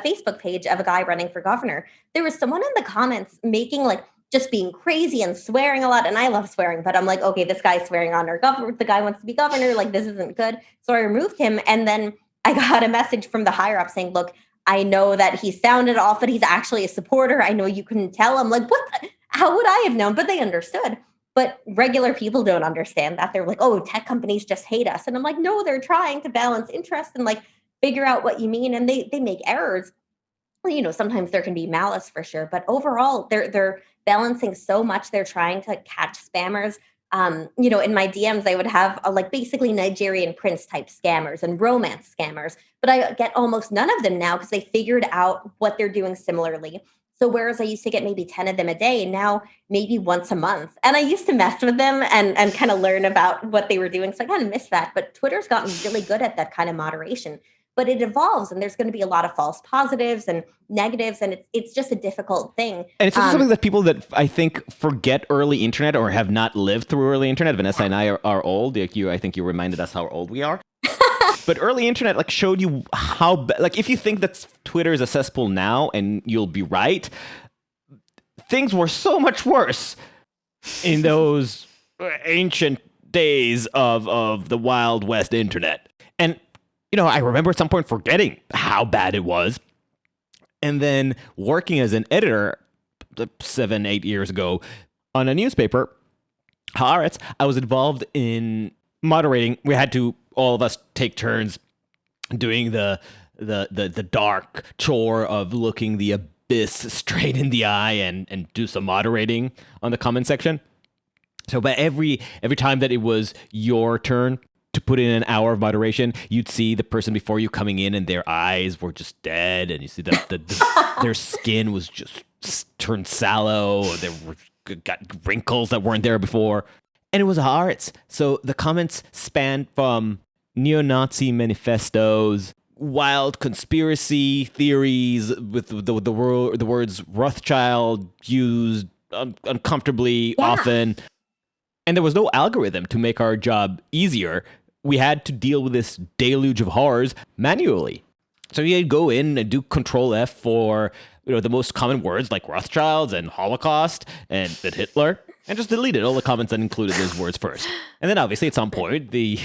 Facebook page of a guy running for governor. There was someone in the comments making like, just being crazy and swearing a lot. And I love swearing, but I'm like, okay, this guy's swearing on our governor. The guy wants to be governor. Like, this isn't good. So I removed him. And then I got a message from the higher up saying, look, I know that he sounded off, but he's actually a supporter. I know you couldn't tell. I'm like, what? How would I have known? But they understood. But regular people don't understand that. They're like, oh, tech companies just hate us. And I'm like, no, they're trying to balance interest and like figure out what you mean. And they make errors. Sometimes there can be malice for sure. But overall, they're balancing so much. They're trying to catch spammers. In my DMs, I would have basically Nigerian prince type scammers and romance scammers, but I get almost none of them now because they figured out what they're doing similarly. So whereas I used to get maybe 10 of them a day, now maybe once a month. And I used to mess with them and kind of learn about what they were doing. So I kind of miss that. But Twitter's gotten really good at that kind of moderation. but it evolves, and there's going to be a lot of false positives and negatives, and it's just a difficult thing. And it's also something that people that I think forget early internet or have not lived through early internet. Vanessa and I are old. I think you reminded us how old we are. But early internet like showed you how like if you think that Twitter is a cesspool now, and you'll be right, things were so much worse in those ancient days of the Wild West internet. And I remember at some point forgetting how bad it was. And then working as an editor 7-8 years ago on a newspaper, Haaretz, I was involved in moderating. We had to, all of us, take turns doing the dark chore of looking the abyss straight in the eye and do some moderating on the comment section. So, but every time that it was your turn to put in an hour of moderation, you'd see the person before you coming in, and their eyes were just dead, and you see their skin was just turned sallow. They got wrinkles that weren't there before, and it was Haaretz. So the comments spanned from neo-Nazi manifestos, wild conspiracy theories with the words Rothschild used uncomfortably often. And there was no algorithm to make our job easier. We had to deal with this deluge of horrors manually. So you'd go in and do Control F for the most common words like Rothschilds and Holocaust and Hitler, and just deleted all the comments that included those words first. And then obviously at some point the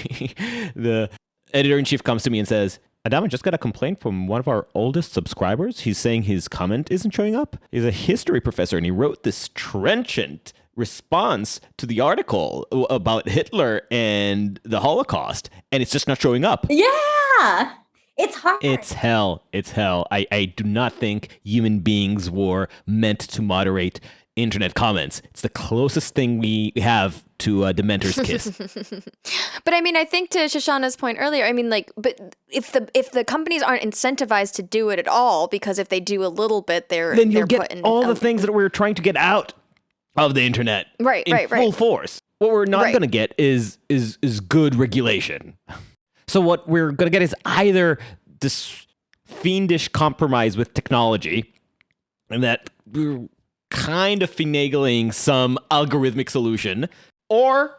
editor-in-chief comes to me and says, Adaam, I just got a complaint from one of our oldest subscribers. He's saying his comment isn't showing up. He's a history professor, and he wrote this trenchant response to the article about Hitler and the Holocaust, and it's just not showing up. Yeah, it's hard. It's hell. I do not think human beings were meant to moderate internet comments. It's the closest thing we have to a dementor's kiss. But I mean, I think to Shoshana's point earlier, I mean, like, but if the companies aren't incentivized to do it at all, because if they do a little bit, then you'll get all the things that we're trying to get out of the internet in full force. What we're not going to get is good regulation. So what we're going to get is either this fiendish compromise with technology, and that we're kind of finagling some algorithmic solution, or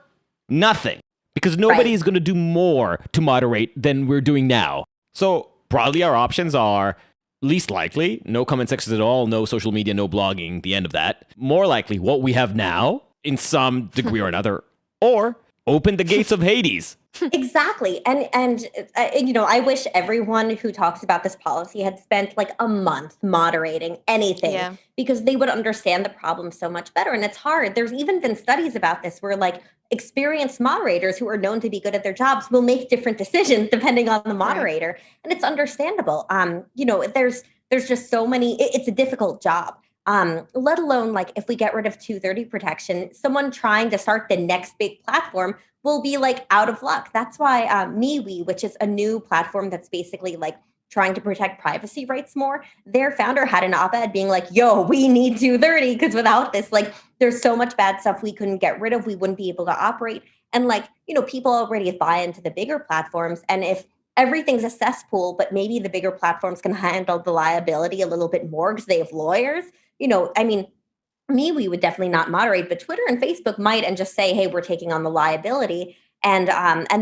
nothing, because nobody is going to do more to moderate than we're doing now. So broadly, our options are least likely, no comment sections at all, no social media, no blogging, the end of that. More likely, what we have now, in some degree or another, or open the gates of Hades. Exactly. And I wish everyone who talks about this policy had spent like a month moderating anything, because they would understand the problem so much better. And it's hard. There's even been studies about this where like experienced moderators who are known to be good at their jobs will make different decisions depending on the moderator. And it's understandable. There's just so many, it's a difficult job. Let alone like if we get rid of 230 protection, someone trying to start the next big platform will be like out of luck. That's why MeWe, which is a new platform that's basically like trying to protect privacy rights more, their founder had an op-ed being like, yo, we need 230 because without this, like there's so much bad stuff we couldn't get rid of. We wouldn't be able to operate. And like, people already buy into the bigger platforms. And if everything's a cesspool, but maybe the bigger platforms can handle the liability a little bit more because they have lawyers, we would definitely not moderate, but Twitter and Facebook might, and just say, hey, we're taking on the liability. And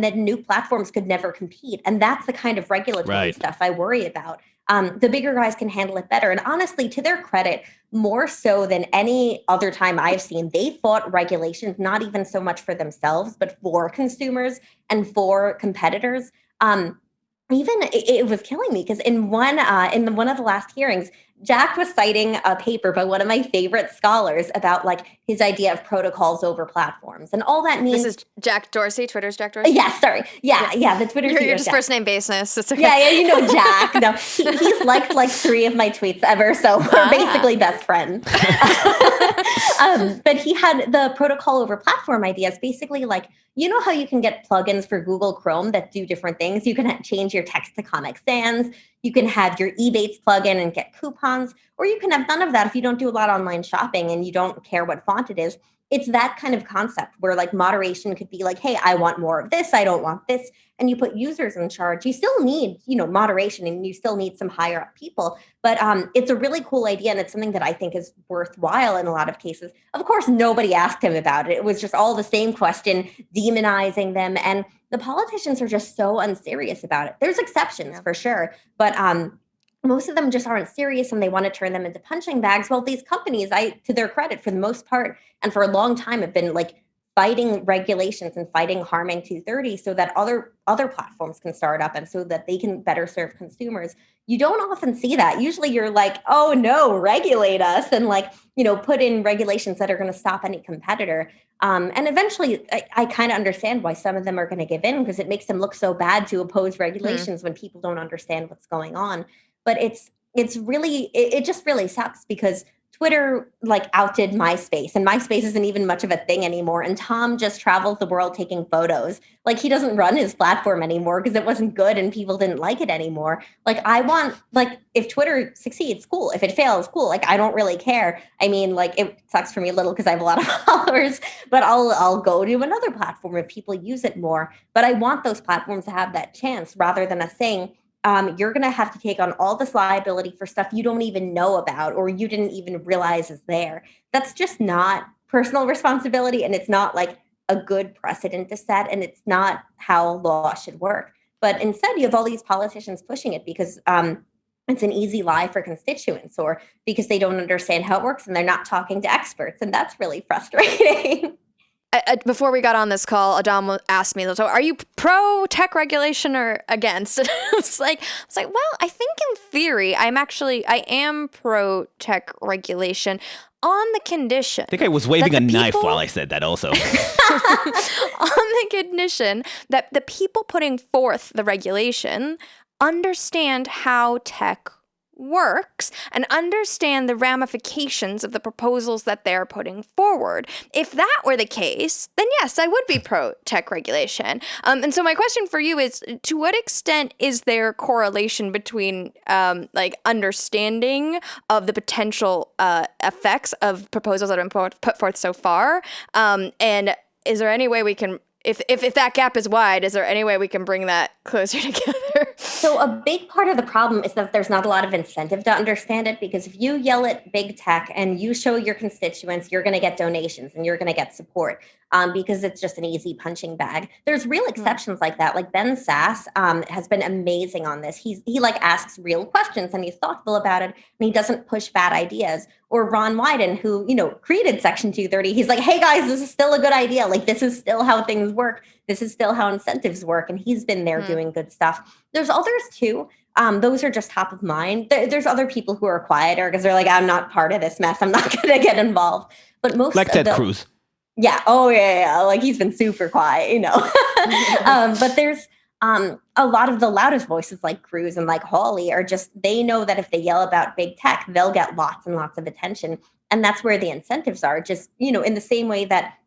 then new platforms could never compete. And that's the kind of regulatory stuff I worry about. The bigger guys can handle it better. And honestly, to their credit, more so than any other time I've seen, they fought regulations, not even so much for themselves, but for consumers and for competitors. It was killing me because in one of the last hearings, Jack was citing a paper by one of my favorite scholars about like his idea of protocols over platforms, and all that means. This is Jack Dorsey, Twitter's Jack Dorsey. Yeah, sorry, yeah, the Twitter. You're just first name basis. It's okay. Yeah, Jack. No, he's liked like 3 of my tweets ever, so we're basically best friends. But he had the protocol over platform ideas, basically like, how you can get plugins for Google Chrome that do different things. You can change your text to Comic Sans. You can have your Ebates plugin and get coupons, or you can have none of that if you don't do a lot of online shopping and you don't care what font it is. it's that kind of concept where like moderation could be like, hey, I want more of this, I don't want this. And you put users in charge. You still need, moderation, and you still need some higher up people. But it's a really cool idea, and it's something that I think is worthwhile in a lot of cases. Of course, nobody asked him about it. It was just all the same question, demonizing them. And the politicians are just so unserious about it. There's exceptions for sure, but most of them just aren't serious, and they want to turn them into punching bags. Well, these companies, to their credit, for the most part, and for a long time, have been like fighting regulations and fighting harming 230 so that other platforms can start up and so that they can better serve consumers. You don't often see that. Usually you're like, oh no, regulate us, and like, put in regulations that are going to stop any competitor. And eventually I kind of understand why some of them are going to give in, because it makes them look so bad to oppose regulations when people don't understand what's going on. But it's really, it just really sucks, because Twitter like outdid MySpace, and MySpace isn't even much of a thing anymore. And Tom just travels the world taking photos. Like, he doesn't run his platform anymore because it wasn't good and people didn't like it anymore. Like, I want, like, if Twitter succeeds, cool. If it fails, cool. Like, I don't really care. I mean, like, it sucks for me a little because I have a lot of followers, but I'll go to another platform if people use it more. But I want those platforms to have that chance, rather than us saying, you're going to have to take on all this liability for stuff you don't even know about or you didn't even realize is there. That's just not personal responsibility, and it's not like a good precedent to set, and it's not how law should work. But instead, you have all these politicians pushing it because it's an easy lie for constituents, or because they don't understand how it works and they're not talking to experts, and that's really frustrating. Before we got on this call, Adaam asked me, so are you pro tech regulation or against? And I was like, well, I think in theory, I am pro tech regulation on the condition. I think I was waving a knife while I said that also. On the condition that the people putting forth the regulation understand how tech works and understand the ramifications of the proposals that they're putting forward. If that were the case, then yes, I would be pro tech regulation. And so my question for you is, to what extent is there correlation between like understanding of the potential effects of proposals that have been put forth so far? And is there any way we can, if that gap is wide, is there any way we can bring that closer together? So a big part of the problem is that there's not a lot of incentive to understand it, because if you yell at big tech and you show your constituents, you're going to get donations and you're going to get support because it's just an easy punching bag. There's real exceptions like that. Like Ben Sass has been amazing on this. He like asks real questions and he's thoughtful about it, and he doesn't push bad ideas. Or Ron Wyden, who, created Section 230. He's like, hey guys, this is still a good idea. Like, this is still how things work. This is still how incentives work. And he's been there doing good stuff. There's others too. Those are just top of mind. There's other people who are quieter because they're like, I'm not part of this mess. I'm not going to get involved. But most like Ted Cruz. Yeah. Oh yeah. Like, he's been super quiet, but there's a lot of the loudest voices like Cruz and like Hawley are just, they know that if they yell about big tech, they'll get lots and lots of attention. And that's where the incentives are. Just, in the same way that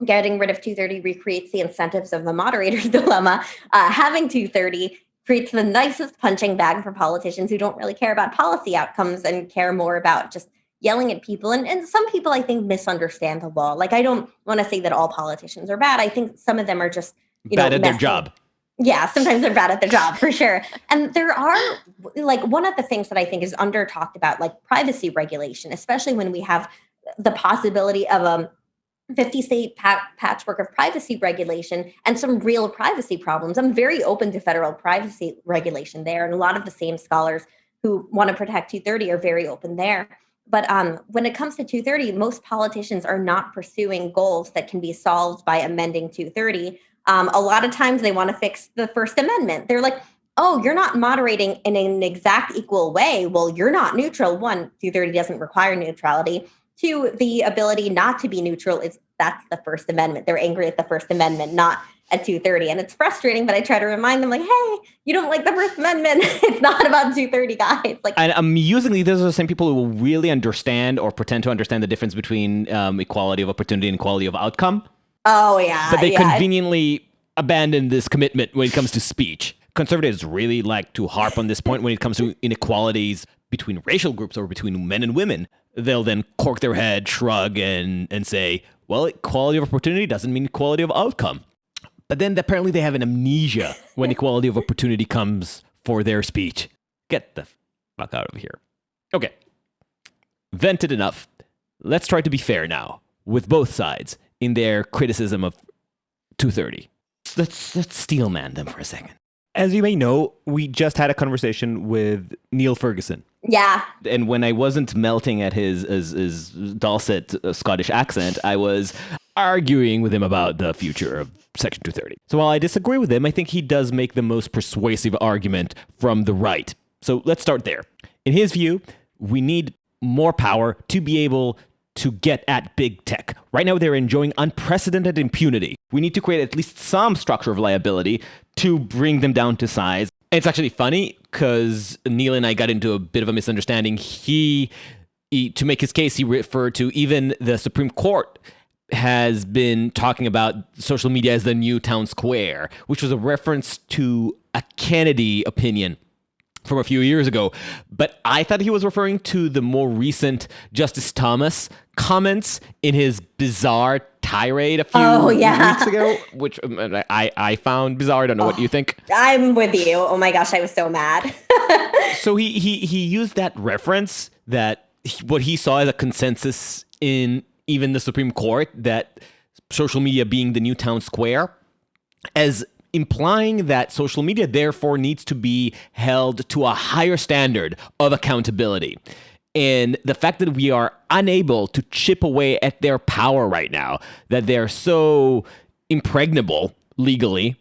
getting rid of 230 recreates the incentives of the moderator's dilemma, having 230 creates the nicest punching bag for politicians who don't really care about policy outcomes and care more about just yelling at people. And some people, I think, misunderstand the law. Like, I don't want to say that all politicians are bad. I think some of them are just, bad at their job. Yeah, sometimes they're bad at their job, for sure. And there are, like, one of the things that I think is under talked about, like privacy regulation, especially when we have the possibility of a 50-state patchwork of privacy regulation and some real privacy problems. I'm very open to federal privacy regulation there. And a lot of the same scholars who want to protect 230 are very open there. But when it comes to 230, most politicians are not pursuing goals that can be solved by amending 230. A lot of times they want to fix the First Amendment. They're like, oh, you're not moderating in an exact equal way. Well, you're not neutral. One, 230 doesn't require neutrality. Two, the ability not to be neutral that's the First Amendment. They're angry at the First Amendment, not at 230. And it's frustrating, but I try to remind them, like, hey, you don't like the First Amendment. It's not about 230, guys. Like, and amusingly, those are the same people who will really understand or pretend to understand the difference between equality of opportunity and equality of outcome. Oh, yeah. But they conveniently abandon this commitment when it comes to speech. Conservatives really like to harp on this point when it comes to inequalities between racial groups or between men and women. They'll then cork their head, shrug, and say, well, equality of opportunity doesn't mean equality of outcome. But then apparently they have an amnesia when equality of opportunity comes for their speech. Get the fuck out of here. Okay. Vented enough. Let's try to be fair now with both sides in their criticism of 230. Let's steel man them for a second. As you may know, we just had a conversation with Neil Ferguson. Yeah. And when I wasn't melting at his dulcet Scottish accent, I was arguing with him about the future of Section 230. So while I disagree with him, I think he does make the most persuasive argument from the right. So let's start there. In his view, we need more power to be able to get at big tech. Right now, they're enjoying unprecedented impunity. We need to create at least some structure of liability to bring them down to size. And it's actually funny because Neil and I got into a bit of a misunderstanding. He, to make his case, he referred to even the Supreme Court has been talking about social media as the new town square, which was a reference to a Kennedy opinion from a few years ago. But I thought he was referring to the more recent Justice Thomas comments in his bizarre tirade a few weeks ago, which I found bizarre. I don't know what you think. I'm with you. Oh my gosh, I was so mad. So he used that reference that what he saw as a consensus in even the Supreme Court, that social media being the new town square, as implying that social media therefore needs to be held to a higher standard of accountability. And the fact that we are unable to chip away at their power right now, that they're so impregnable legally,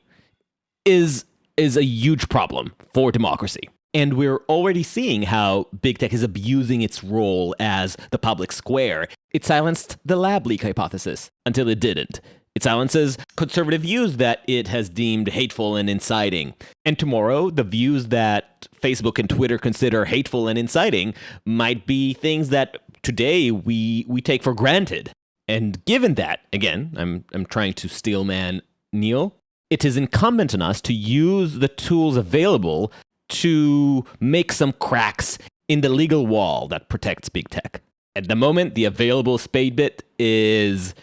is a huge problem for democracy. And we're already seeing how big tech is abusing its role as the public square. It silenced the lab leak hypothesis until it didn't. It silences conservative views that it has deemed hateful and inciting. And tomorrow, the views that Facebook and Twitter consider hateful and inciting might be things that today we take for granted. And given that, again, I'm trying to steelman Neil, it is incumbent on us to use the tools available to make some cracks in the legal wall that protects big tech. At the moment, the available spade bit is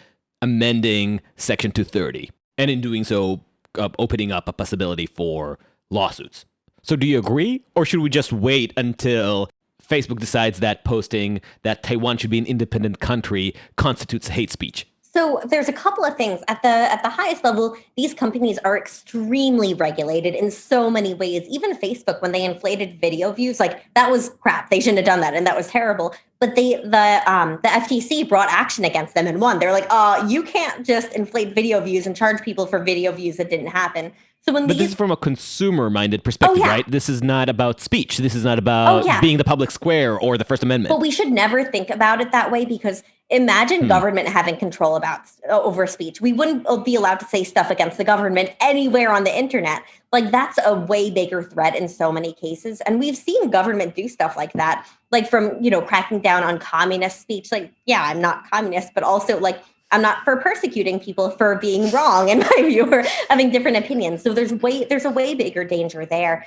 amending Section 230, and in doing so, opening up a possibility for lawsuits. So do you agree, or should we just wait until Facebook decides that posting that Taiwan should be an independent country constitutes hate speech? So there's a couple of things. At the highest level, these companies are extremely regulated in so many ways. Even Facebook, when they inflated video views, like that was crap. They shouldn't have done that, and that was terrible. But the FTC brought action against them and won. They're like, you can't just inflate video views and charge people for video views that didn't happen. So when this is from a consumer-minded perspective, right? This is not about speech. This is not about being the public square or the First Amendment. But we should never think about it that way, because imagine government having control over speech. We wouldn't be allowed to say stuff against the government anywhere on the internet. Like, that's a way bigger threat in so many cases. And we've seen government do stuff like that, like from, cracking down on communist speech. Like, yeah, I'm not communist, but also like, I'm not for persecuting people for being wrong, in my view, or having different opinions. So there's a way bigger danger there.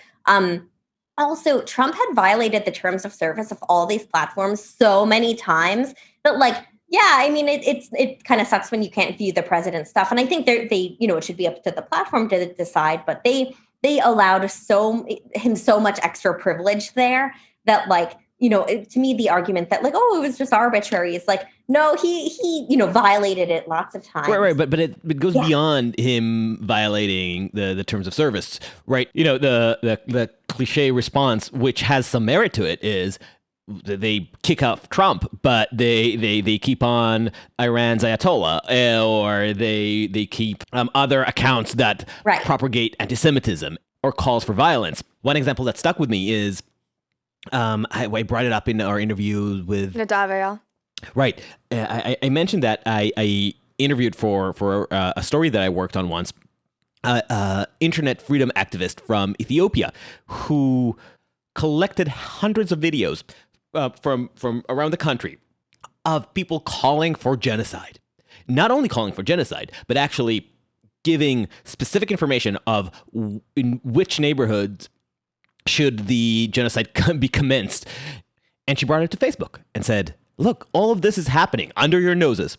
Also, Trump had violated the terms of service of all these platforms so many times that, like, yeah, I mean, it kind of sucks when you can't view the president's stuff. And I think they it should be up to the platform to decide. But they allowed him so much extra privilege there that, like, to me, the argument that, like, oh, it was just arbitrary is like, no, he violated it lots of times. Right. But it goes beyond him violating the terms of service, right? The cliche response, which has some merit to it, is they kick off Trump, but they keep on Iran's Ayatollah, or they keep other accounts that propagate anti-Semitism or calls for violence. One example that stuck with me is, I brought it up in our interview with Nadav. Right. I mentioned that I interviewed for a story that I worked on once, internet freedom activist from Ethiopia who collected hundreds of videos from around the country of people calling for genocide. Not only calling for genocide, but actually giving specific information of in which neighborhoods should the genocide be commenced. And she brought it to Facebook and said, look, all of this is happening under your noses.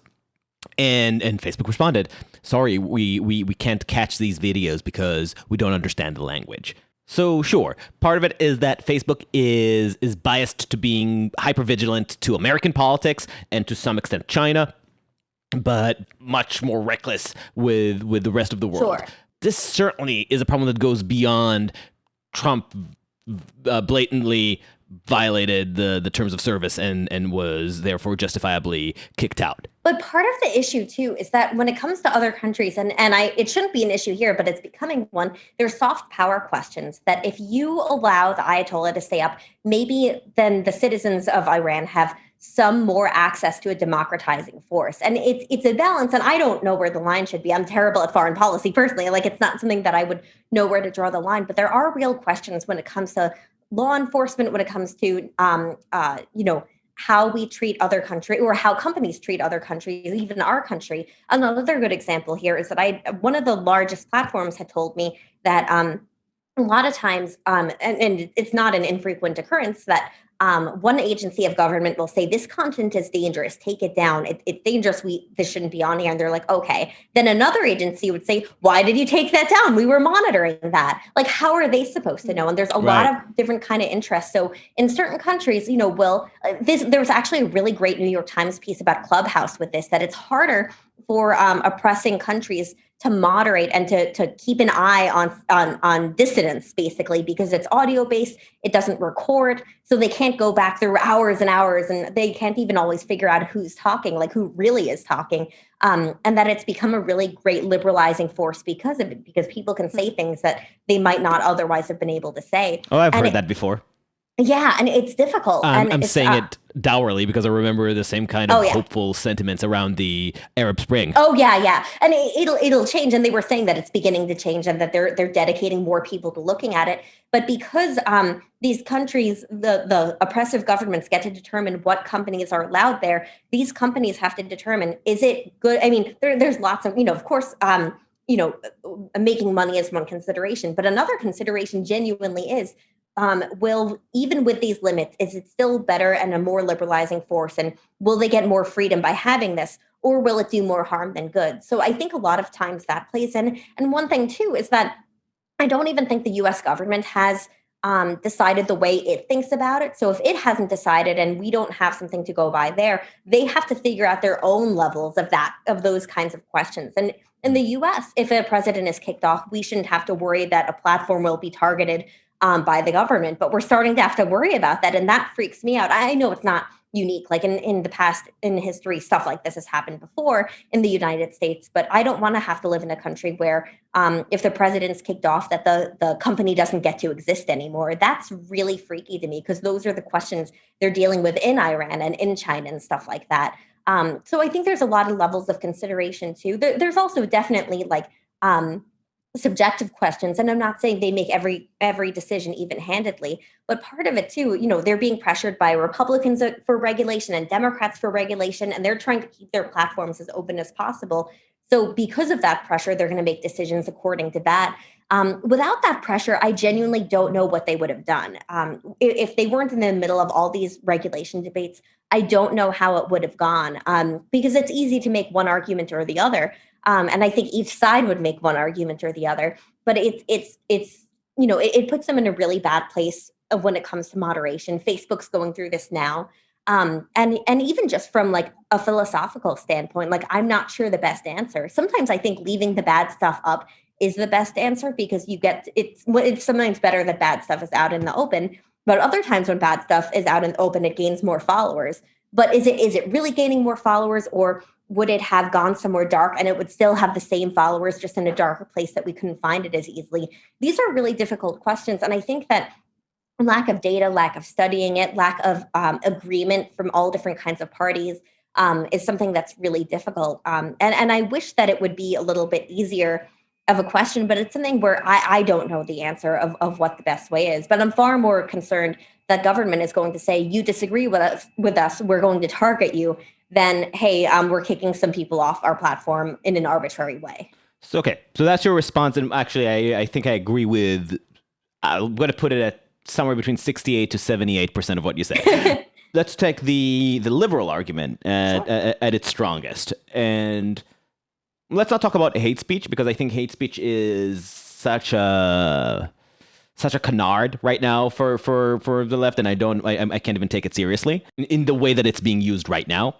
And Facebook responded, sorry, we can't catch these videos because we don't understand the language. So sure, part of it is that Facebook is biased to being hypervigilant to American politics and to some extent China, but much more reckless with the rest of the world. Sure. This certainly is a problem that goes beyond Trump blatantly violated the terms of service and was therefore justifiably kicked out. But part of the issue too is that when it comes to other countries, it shouldn't be an issue here, but it's becoming one, there's soft power questions that if you allow the Ayatollah to stay up, maybe then the citizens of Iran have some more access to a democratizing force. And it's a balance, and I don't know where the line should be. I'm terrible at foreign policy personally. Like, it's not something that I would know where to draw the line, but there are real questions when it comes to law enforcement, when it comes to, how we treat other countries or how companies treat other countries, even our country. Another good example here is that one of the largest platforms had told me that a lot of times, and it's not an infrequent occurrence, that one agency of government will say, this content is dangerous, take it down. It's dangerous. This shouldn't be on here. And they're like, okay. Then another agency would say, why did you take that down? We were monitoring that. Like, how are they supposed to know? And there's a lot of different kind of interests. So in certain countries, there was actually a really great New York Times piece about Clubhouse with this, that it's harder for oppressing countries to moderate and to keep an eye on dissidents, basically, because it's audio based, it doesn't record, so they can't go back through hours and hours, and they can't even always figure out who's talking, like who really is talking, and that it's become a really great liberalizing force because of it, because people can say things that they might not otherwise have been able to say. Oh, I've heard that before. Yeah, and it's difficult. I'm saying it dourly because I remember the same kind of hopeful sentiments around the Arab Spring. Oh yeah, and it'll change. And they were saying that it's beginning to change, and that they're dedicating more people to looking at it. But because these countries, the oppressive governments get to determine what companies are allowed there, these companies have to determine, is it good? I mean, there's lots of, of course. Making money is one consideration, but another consideration genuinely is, will, even with these limits, is it still better and a more liberalizing force? And will they get more freedom by having this, or will it do more harm than good? So I think a lot of times that plays in. And one thing too is that I don't even think the US government has decided the way it thinks about it. So if it hasn't decided and we don't have something to go by there, they have to figure out their own levels of those kinds of questions. And in the US, if a president is kicked off, we shouldn't have to worry that a platform will be targeted by the government, but we're starting to have to worry about that. And that freaks me out. I know it's not unique. Like in the past, in history, stuff like this has happened before in the United States, but I don't want to have to live in a country where if the president's kicked off, that the company doesn't get to exist anymore. That's really freaky to me, because those are the questions they're dealing with in Iran and in China and stuff like that. So I think there's a lot of levels of consideration too. There's also definitely like subjective questions. And I'm not saying they make every decision even-handedly, but part of it too, they're being pressured by Republicans for regulation and Democrats for regulation, and they're trying to keep their platforms as open as possible. So because of that pressure, they're going to make decisions according to that. Without that pressure, I genuinely don't know what they would have done. If they weren't in the middle of all these regulation debates, I don't know how it would have gone, because it's easy to make one argument or the other. And I think each side would make one argument or the other, but it puts them in a really bad place of when it comes to moderation. Facebook's going through this now. And even just from like a philosophical standpoint, like I'm not sure the best answer. Sometimes I think leaving the bad stuff up is the best answer, because it's sometimes better that bad stuff is out in the open, but other times when bad stuff is out in the open, it gains more followers. But is it really gaining more followers, or would it have gone somewhere dark and it would still have the same followers, just in a darker place that we couldn't find it as easily? These are really difficult questions. And I think that lack of data, lack of studying it, lack of agreement from all different kinds of parties is something that's really difficult. And I wish that it would be a little bit easier of a question, but it's something where I don't know the answer of what the best way is. But I'm far more concerned that government is going to say, you disagree with us, we're going to target you, than, hey, we're kicking some people off our platform in an arbitrary way. So that's your response. And actually, I think I agree with, I'm going to put it at somewhere between 68 to 78% of what you said. let's take the liberal argument at its strongest, and let's not talk about hate speech, because I think hate speech is such a canard right now for the left, and I can't even take it seriously in the way that it's being used right now.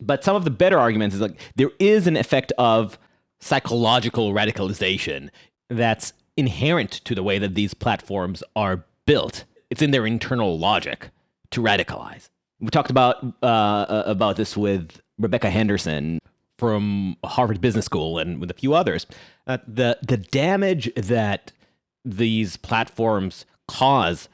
But some of the better arguments is like there is an effect of psychological radicalization that's inherent to the way that these platforms are built. It's in their internal logic to radicalize. We talked about this with Rebecca Henderson from Harvard Business School and with a few others. The damage that these platforms cause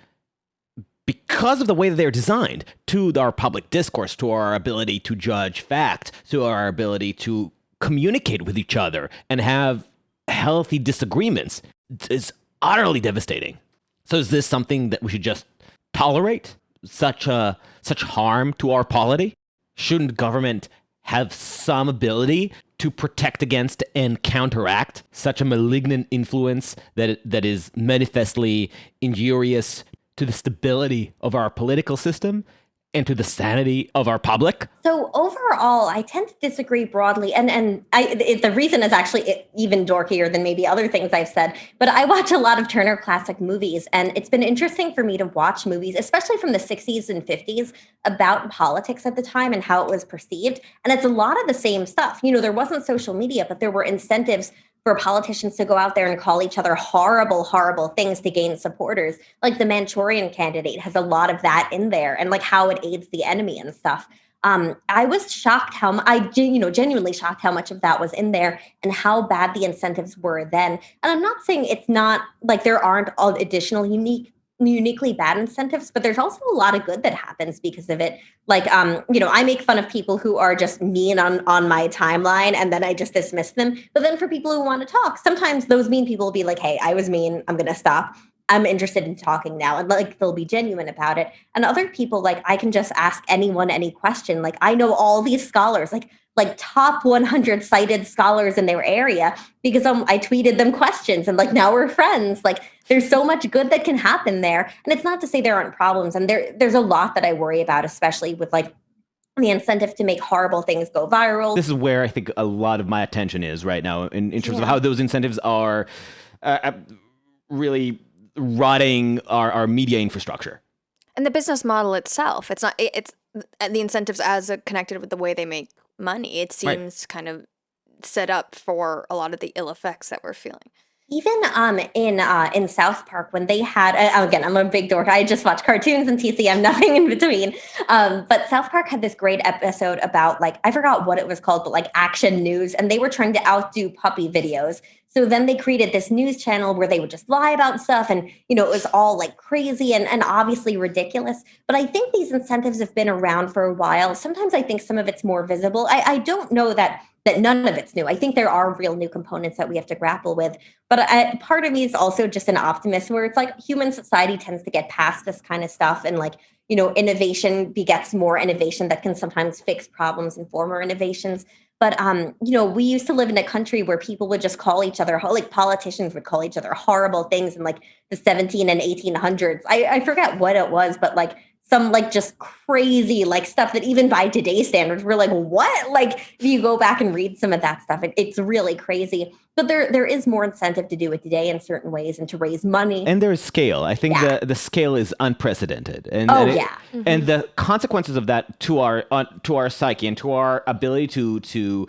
because of the way that they're designed to our public discourse, to our ability to judge fact, to our ability to communicate with each other and have healthy disagreements is utterly devastating. So is this something that we should just tolerate? Such harm to our polity? Shouldn't government have some ability to protect against and counteract such a malignant influence that is manifestly injurious to the stability of our political system and to the sanity of our public? So overall, I tend to disagree broadly. And the reason is actually even dorkier than maybe other things I've said. But I watch a lot of Turner Classic Movies, and it's been interesting for me to watch movies, especially from the 60s and 50s, about politics at the time and how it was perceived. And it's a lot of the same stuff. You know, there wasn't social media, but there were incentives for politicians to go out there and call each other horrible, horrible things to gain supporters. Like the Manchurian Candidate has a lot of that in there, and like how it aids the enemy and stuff. I was shocked genuinely shocked how much of that was in there and how bad the incentives were then. And I'm not saying it's not like there aren't all additional uniquely bad incentives, but there's also a lot of good that happens because of it. Like, I make fun of people who are just mean on my timeline, and then I just dismiss them. But then for people who want to talk, sometimes those mean people will be like, hey, I was mean, I'm going to stop. I'm interested in talking now. And like, they'll be genuine about it. And other people, like, I can just ask anyone any question. Like, I know all these scholars, like top 100 cited scholars in their area because I tweeted them questions, and like now we're friends. Like, there's so much good that can happen there. And it's not to say there aren't problems. And there's a lot that I worry about, especially with like the incentive to make horrible things go viral. This is where I think a lot of my attention is right now in terms of how those incentives are really rotting our media infrastructure. And the business model itself, it's the incentives as connected with the way they make money. It seems kind of set up for a lot of the ill effects that we're feeling. Even in South Park, when they had, again, I'm a big dork. I just watch cartoons and TCM, nothing in between. But South Park had this great episode about, like, I forgot what it was called, but like Action News, and they were trying to outdo puppy videos. So then they created this news channel where they would just lie about stuff, and it was all like crazy and obviously ridiculous. But I think these incentives have been around for a while. Sometimes I think some of it's more visible. I don't know that none of it's new. I think there are real new components that we have to grapple with. But part of me is also just an optimist, where it's like human society tends to get past this kind of stuff, and like, innovation begets more innovation that can sometimes fix problems and former innovations. But, we used to live in a country where people would just call each other, like politicians would call each other horrible things in like the 17 and 1800s. I forget what it was, but like some like just crazy like stuff that even by today's standards, we're like, what? Like, if you go back and read some of that stuff, it's really crazy. But there is more incentive to do it today in certain ways and to raise money. And there's scale. I think the scale is unprecedented. And and the consequences of that to our psyche and to our ability to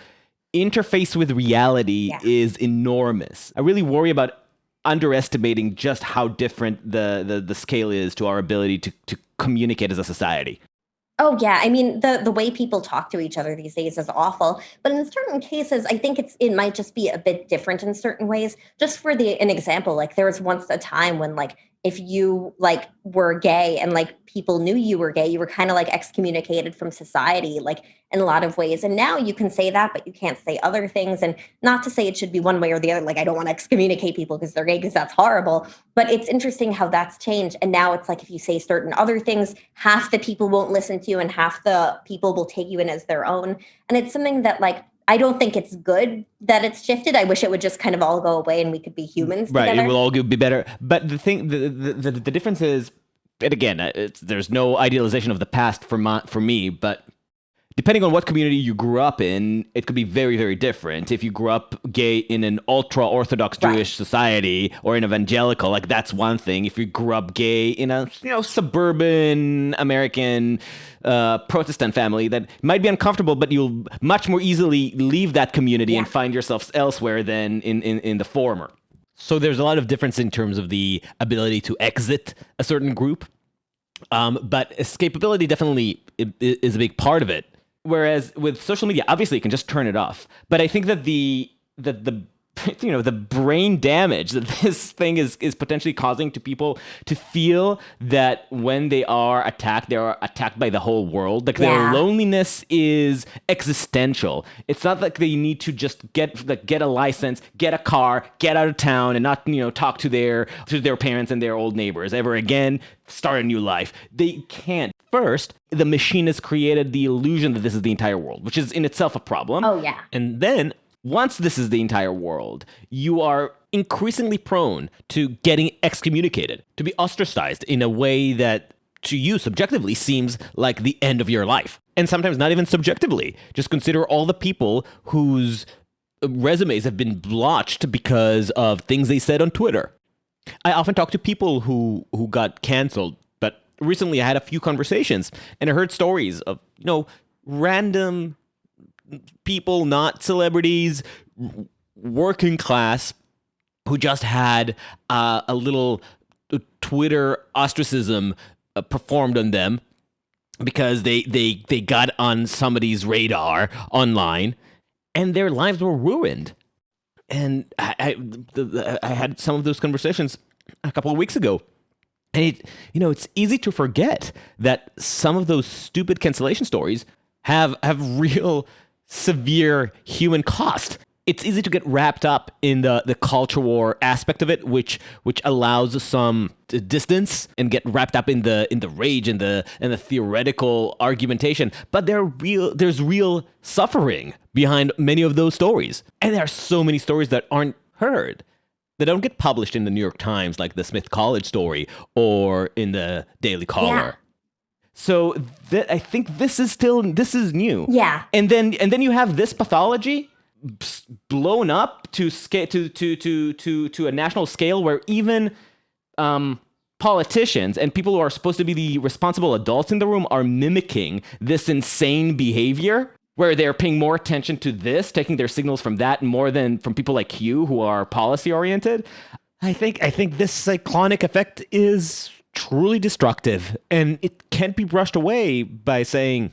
interface with reality is enormous. I really worry about underestimating just how different the scale is to our ability to communicate as a society. Oh, yeah. I mean, the way people talk to each other these days is awful. But in certain cases, I think it might just be a bit different in certain ways. Just for an example, like there was once a time when like if you like were gay and like people knew you were gay, you were kind of like excommunicated from society, like in a lot of ways. And now you can say that, but you can't say other things. And not to say it should be one way or the other. Like, I don't want to excommunicate people because they're gay, because that's horrible. But it's interesting how that's changed. And now it's like if you say certain other things, half the people won't listen to you and half the people will take you in as their own. And it's something that like, I don't think it's good that it's shifted. I wish it would just kind of all go away and we could be humans right, together. It will all be better. But the thing, the difference is And again, there's no idealization of the past for me, but depending on what community you grew up in, it could be very, very different. If you grew up gay in an ultra-Orthodox Jewish society or an evangelical, like that's one thing. If you grew up gay in a suburban American Protestant family, that might be uncomfortable, but you'll much more easily leave that community and find yourself elsewhere than in the former. So there's a lot of difference in terms of the ability to exit a certain group. But escapability definitely is a big part of it. Whereas with social media, obviously you can just turn it off. But I think that the brain damage that this thing is potentially causing to people to feel that when they are attacked by the whole world. Like their loneliness is existential. It's not like they need to just get a license, get a car, get out of town, and not talk to their parents and their old neighbors ever again. Start a new life. They can't. First, the machine has created the illusion that this is the entire world, which is in itself a problem. Oh, yeah. And then once this is the entire world, you are increasingly prone to getting excommunicated, to be ostracized in a way that to you subjectively seems like the end of your life. And sometimes not even subjectively. Just consider all the people whose resumes have been blotched because of things they said on Twitter. I often talk to people who got canceled, but recently I had a few conversations and I heard stories of, random people, not celebrities, working class, who just had a little Twitter ostracism performed on them because they got on somebody's radar online and their lives were ruined. And I had some of those conversations a couple of weeks ago. And it's easy to forget that some of those stupid cancellation stories have real severe human cost. It's easy to get wrapped up in the culture war aspect of it, which allows some distance and get wrapped up in the rage and the theoretical argumentation. But there's real suffering behind many of those stories, and there are so many stories that aren't heard, that don't get published in the New York Times, like the Smith College story or in the Daily Caller. Yeah. So I think this is new. Yeah, and then you have this pathology blown up to a national scale where even politicians and people who are supposed to be the responsible adults in the room are mimicking this insane behavior, where they're paying more attention to this, taking their signals from that more than from people like you who are policy oriented. I think this cyclonic effect is truly destructive, and it can't be brushed away by saying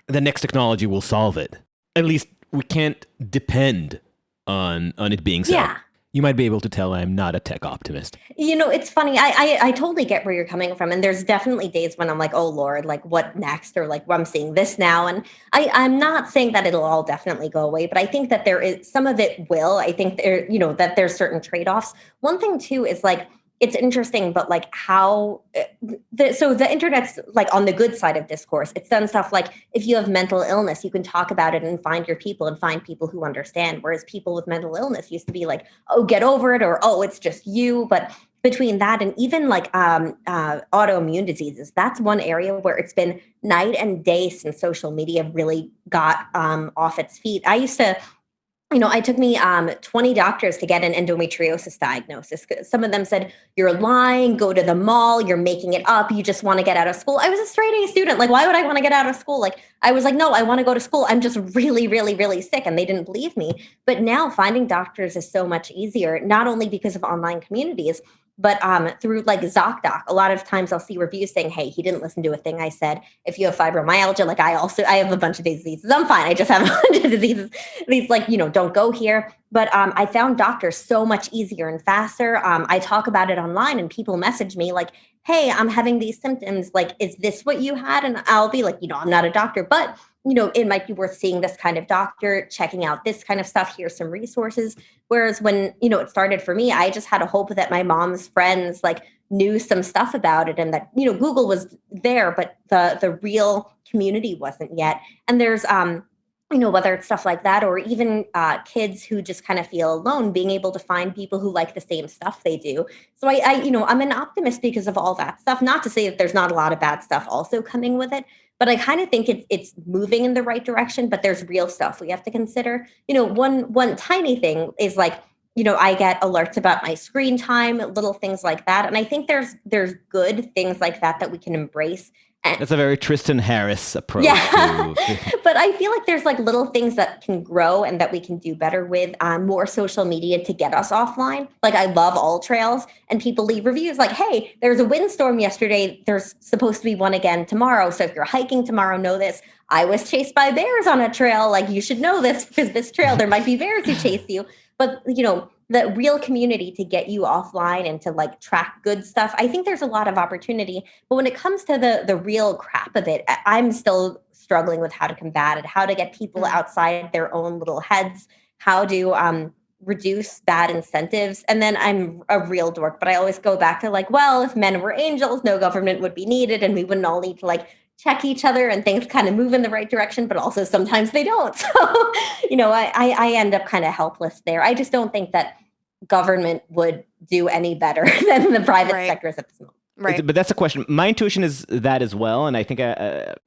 the next technology will solve it. At least we can't depend on it being so. Yeah. You might be able to tell I'm not a tech optimist. It's funny. I totally get where you're coming from. And there's definitely days when I'm like, oh, Lord, like what next? Or like, well, I'm seeing this now. And I'm not saying that it'll all definitely go away, but I think that there is some of it will. I think that there's certain trade-offs. One thing, too, is like, it's interesting, but like how, so the internet's like on the good side of discourse. It's done stuff like if you have mental illness, you can talk about it and find your people and find people who understand. Whereas people with mental illness used to be like, oh, get over it, or, oh, it's just you. But between that and even like autoimmune diseases, that's one area where it's been night and day since social media really got off its feet. I used to, it took me 20 doctors to get an endometriosis diagnosis. Some of them said, you're lying, go to the mall, you're making it up, you just want to get out of school. I was a straight A student. Like, why would I want to get out of school? Like, I was like, no, I want to go to school. I'm just really, really, really sick. And they didn't believe me. But now finding doctors is so much easier, not only because of online communities, but through like ZocDoc. A lot of times I'll see reviews saying, hey, he didn't listen to a thing I said. If you have fibromyalgia, like I have a bunch of diseases. I'm fine. I just have a bunch of diseases. These like, don't go here. But I found doctors so much easier and faster. I talk about it online and people message me like, hey, I'm having these symptoms. Like, is this what you had? And I'll be like, I'm not a doctor, but it might be worth seeing this kind of doctor, checking out this kind of stuff. Here's some resources. Whereas when, it started for me, I just had a hope that my mom's friends like knew some stuff about it and that, Google was there, but the real community wasn't yet. And there's, whether it's stuff like that, or even kids who just kind of feel alone, being able to find people who like the same stuff they do. So I'm an optimist because of all that stuff. Not to say that there's not a lot of bad stuff also coming with it, but I kind of think it's moving in the right direction. But there's real stuff we have to consider. One tiny thing is like, I get alerts about my screen time, little things like that, and I think there's good things like that we can embrace. That's a very Tristan Harris approach. Yeah, but I feel like there's like little things that can grow and that we can do better with more social media to get us offline. Like I love all trails, and people leave reviews like, hey, there's a windstorm yesterday. There's supposed to be one again tomorrow. So if you're hiking tomorrow, know this. I was chased by bears on a trail. Like you should know this because this trail, there might be bears who chase you. But, the real community to get you offline and to like track good stuff, I think there's a lot of opportunity. But when it comes to the real crap of it, I'm still struggling with how to combat it, how to get people outside their own little heads, how to reduce bad incentives. And then I'm a real dork, but I always go back to like, well, if men were angels, no government would be needed and we wouldn't all need to like check each other and things kind of move in the right direction, but also sometimes they don't. So, I end up kind of helpless there. I just don't think that government would do any better than the private sectors at this moment. Right. But that's the question. My intuition is that as well. And I think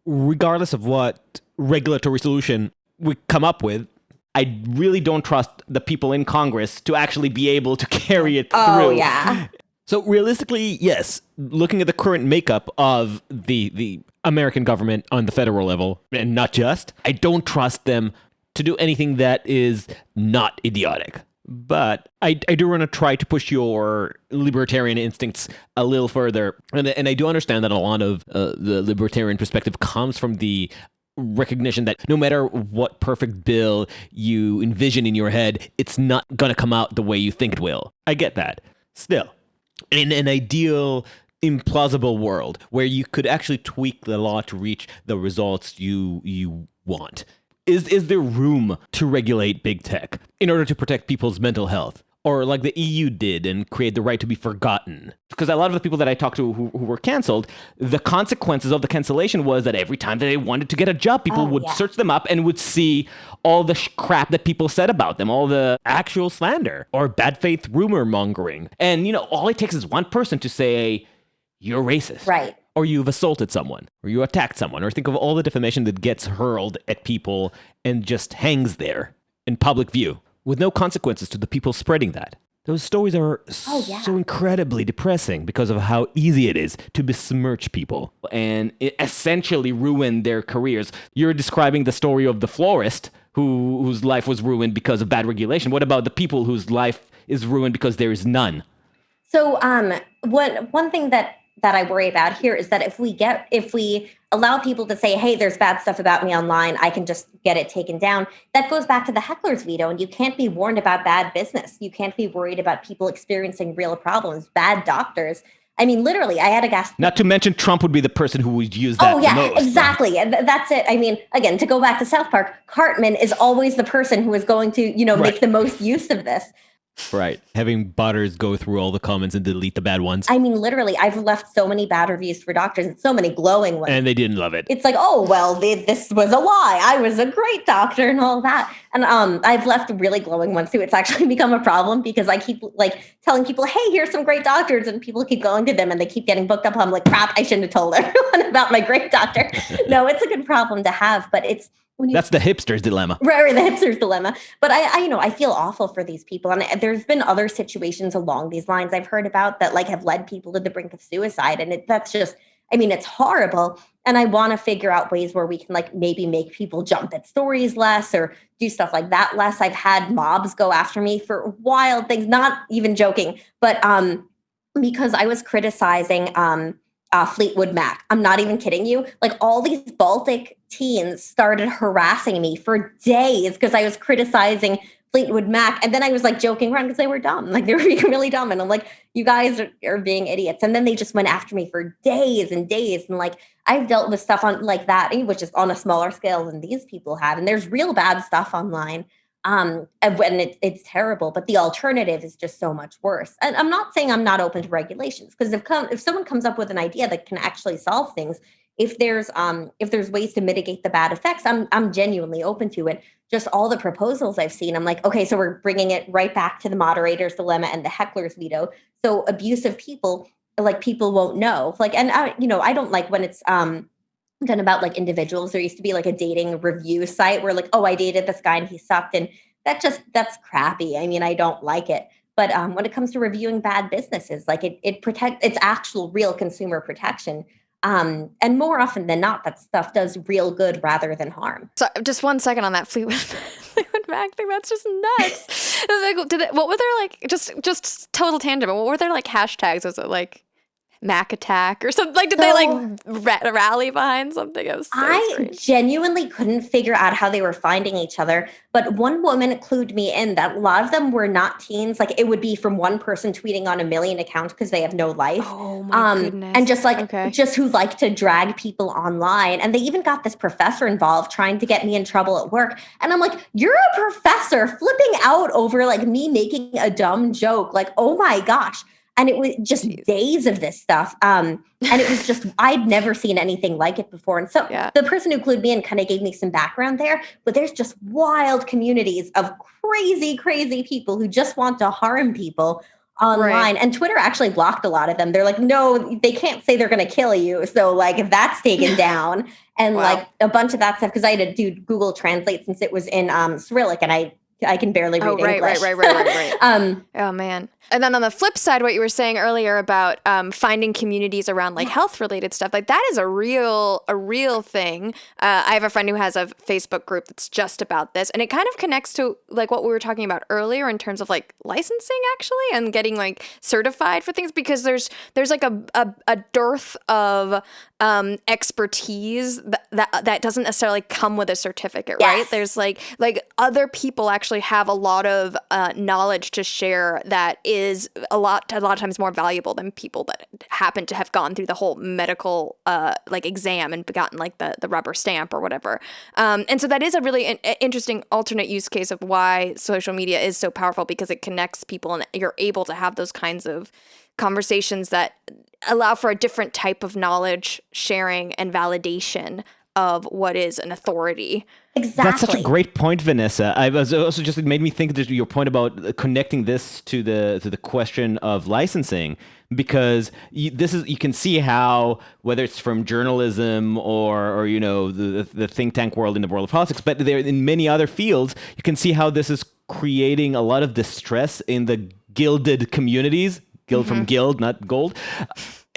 regardless of what regulatory solution we come up with, I really don't trust the people in Congress to actually be able to carry it through. Oh, yeah. So realistically, yes, looking at the current makeup of the American government on the federal level, and not just, I don't trust them to do anything that is not idiotic. But I do want to try to push your libertarian instincts a little further. And I do understand that a lot of the libertarian perspective comes from the recognition that no matter what perfect bill you envision in your head, it's not going to come out the way you think it will. I get that. Still, in an ideal, implausible world where you could actually tweak the law to reach the results you want, is there room to regulate big tech in order to protect people's mental health? Or like the EU did and create the right to be forgotten? Because a lot of the people that I talked to who were canceled, the consequences of the cancellation was that every time that they wanted to get a job, people would search them up and would see all the crap that people said about them, all the actual slander or bad faith rumor mongering. And, all it takes is one person to say, you're racist. Right. Or you've assaulted someone, or you attacked someone, or think of all the defamation that gets hurled at people and just hangs there in public view with no consequences to the people spreading that. Those stories are so incredibly depressing because of how easy it is to besmirch people and it essentially ruin their careers. You're describing the story of the florist whose life was ruined because of bad regulation. What about the people whose life is ruined because there is none? So one thing that I worry about here is that if we allow people to say, hey, there's bad stuff about me online, I can just get it taken down. That goes back to the heckler's veto, and you can't be warned about bad business. You can't be worried about people experiencing real problems, bad doctors. I mean, literally, I had a gas. Not to mention Trump would be the person who would use that the most. Exactly. And that's it. I mean, again, to go back to South Park, Cartman is always the person who is going to, make the most use of this. Right. Having botters go through all the comments and delete the bad ones. I mean, literally, I've left so many bad reviews for doctors and so many glowing ones. And they didn't love it. It's like, oh, well, this was a lie. I was a great doctor and all that. And I've left really glowing ones too. It's actually become a problem because I keep like telling people, hey, here's some great doctors. And people keep going to them and they keep getting booked up. I'm like, crap, I shouldn't have told everyone about my great doctor. No, it's a good problem to have, but it's, that's the hipster's dilemma. Right, the hipster's dilemma. But I feel awful for these people. And there's been other situations along these lines I've heard about that like have led people to the brink of suicide. And that's just, it's horrible. And I want to figure out ways where we can like maybe make people jump at stories less or do stuff like that less. I've had mobs go after me for wild things, not even joking, but because I was criticizing Fleetwood Mac. I'm not even kidding you. Like all these Baltic teens started harassing me for days because I was criticizing Fleetwood Mac. And then I was like joking around because they were dumb. Like they were being really dumb. And I'm like, you guys are being idiots. And then they just went after me for days and days. And like, I've dealt with stuff on like that, which is on a smaller scale than these people have. And there's real bad stuff online. And it's terrible, but the alternative is just so much worse. And I'm not saying I'm not open to regulations because if someone comes up with an idea that can actually solve things, if there's ways to mitigate the bad effects, I'm genuinely open to it. Just all the proposals I've seen, I'm like, okay, so we're bringing it right back to the moderator's dilemma and the heckler's veto. So abusive people, like, people won't know. Like, and I don't like when it's done about like individuals. There used to be like a dating review site where like, oh, I dated this guy and he sucked, and that's crappy. I mean, I don't like it. But when it comes to reviewing bad businesses, like it protects, it's actual real consumer protection. And more often than not, that stuff does real good rather than harm. So just 1 second on that Fleetwood Mac thing. That's just nuts. Like, what were their like, just total tangent, but what were their like hashtags? Was it like Mac attack or something? Like, did they like rally behind something? It was so strange. Genuinely couldn't figure out how they were finding each other. But one woman clued me in that a lot of them were not teens. Like, it would be from one person tweeting on 1 million accounts because they have no life. Oh my goodness. And just like, just who like to drag people online. And they even got this professor involved trying to get me in trouble at work. And I'm like, you're a professor flipping out over like me making a dumb joke. Like, oh my gosh. And it was just days of this stuff. And it was just, I'd never seen anything like it before. And so the person who clued me in kind of gave me some background there. But there's just wild communities of crazy, crazy people who just want to harm people online. Right. And Twitter actually blocked a lot of them. They're like, no, they can't say they're going to kill you. So like that's taken down. And like a bunch of that stuff, because I had to do Google Translate since it was in Cyrillic, and I can barely read English. Right. Oh, man. And then on the flip side, what you were saying earlier about finding communities around like health-related stuff, like that is a real thing. I have a friend who has a Facebook group that's just about this, and it kind of connects to like what we were talking about earlier in terms of like licensing actually and getting like certified for things, because there's like a dearth of expertise that doesn't necessarily come with a certificate, right? There's like other people actually have a lot of knowledge to share that is a lot of times more valuable than people that happen to have gone through the whole medical like exam and gotten like the rubber stamp or whatever. And so that is a really interesting alternate use case of why social media is so powerful, because it connects people and you're able to have those kinds of conversations that allow for a different type of knowledge sharing and validation of what is an authority. Exactly. That's such a great point, Vanessa. I was also just, it made me think that your point about connecting this to the question of licensing, because you can see how, whether it's from journalism or you know the think tank world in the world of politics, but there in many other fields, you can see how this is creating a lot of distress in the gilded communities. Guild from guild, not gold.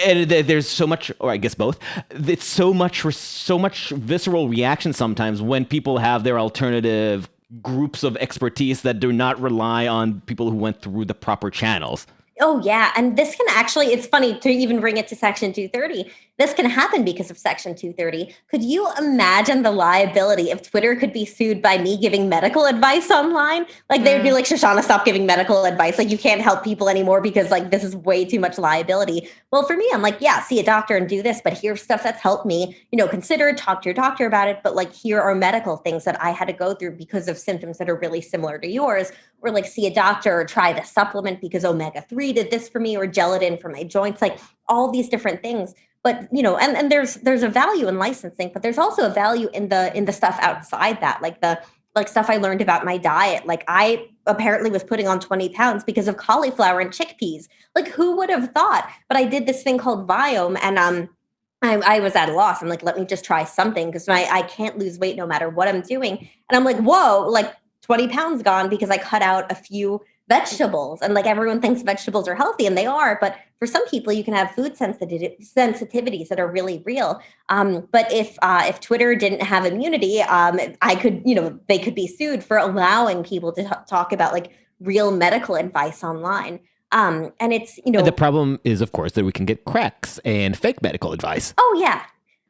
And there's so much, or I guess both. It's so much visceral reaction sometimes when people have their alternative groups of expertise that do not rely on people who went through the proper channels. Oh, yeah. And this can actually, it's funny to even bring it to Section 230. This can happen because of Section 230. Could you imagine the liability if Twitter could be sued by me giving medical advice online? Like they would be like, Shoshana, stop giving medical advice. Like you can't help people anymore because like this is way too much liability. Well, for me, I'm like, yeah, see a doctor and do this, but here's stuff that's helped me, consider, talk to your doctor about it. But like, here are medical things that I had to go through because of symptoms that are really similar to yours. Or like see a doctor or try the supplement because omega-3 did this for me, or gelatin for my joints, like all these different things. But, and there's a value in licensing, but there's also a value in the stuff outside that, like stuff I learned about my diet. Like I apparently was putting on 20 pounds because of cauliflower and chickpeas. Like who would have thought? But I did this thing called Viome, and I was at a loss. I'm like, let me just try something because I can't lose weight no matter what I'm doing. And I'm like, whoa, like 20 pounds gone because I cut out a few vegetables. And like everyone thinks vegetables are healthy, and they are, but for some people you can have food sensitivities that are really real. But if Twitter didn't have immunity, I could, they could be sued for allowing people to talk about like real medical advice online. And it's, And the problem is, of course, that we can get cracks and fake medical advice. Oh yeah.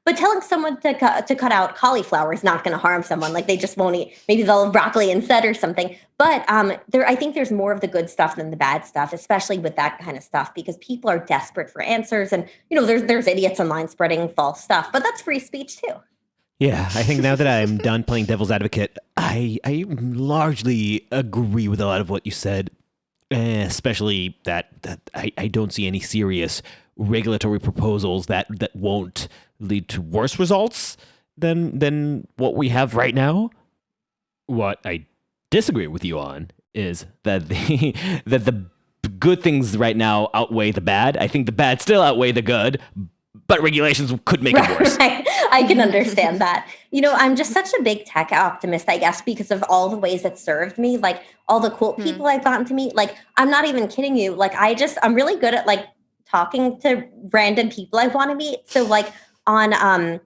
But telling someone to cut out cauliflower is not going to harm someone. Like they just won't eat. Maybe they'll have broccoli instead or something. But I think there's more of the good stuff than the bad stuff, especially with that kind of stuff, because people are desperate for answers. And, there's idiots online spreading false stuff. But that's free speech, too. Yeah, I think now that I'm done playing devil's advocate, I largely agree with a lot of what you said, especially that I don't see any serious regulatory proposals that won't lead to worse results than what we have right now. What I disagree with you on is that the good things right now outweigh the bad. I think the bad still outweigh the good, but regulations could make it worse. Right. I can understand that. I'm just such a big tech optimist, I guess, because of all the ways it served me, like all the cool people I've gotten to meet. Like, I'm not even kidding you. Like, I'm really good at like talking to random people I want to meet. So like on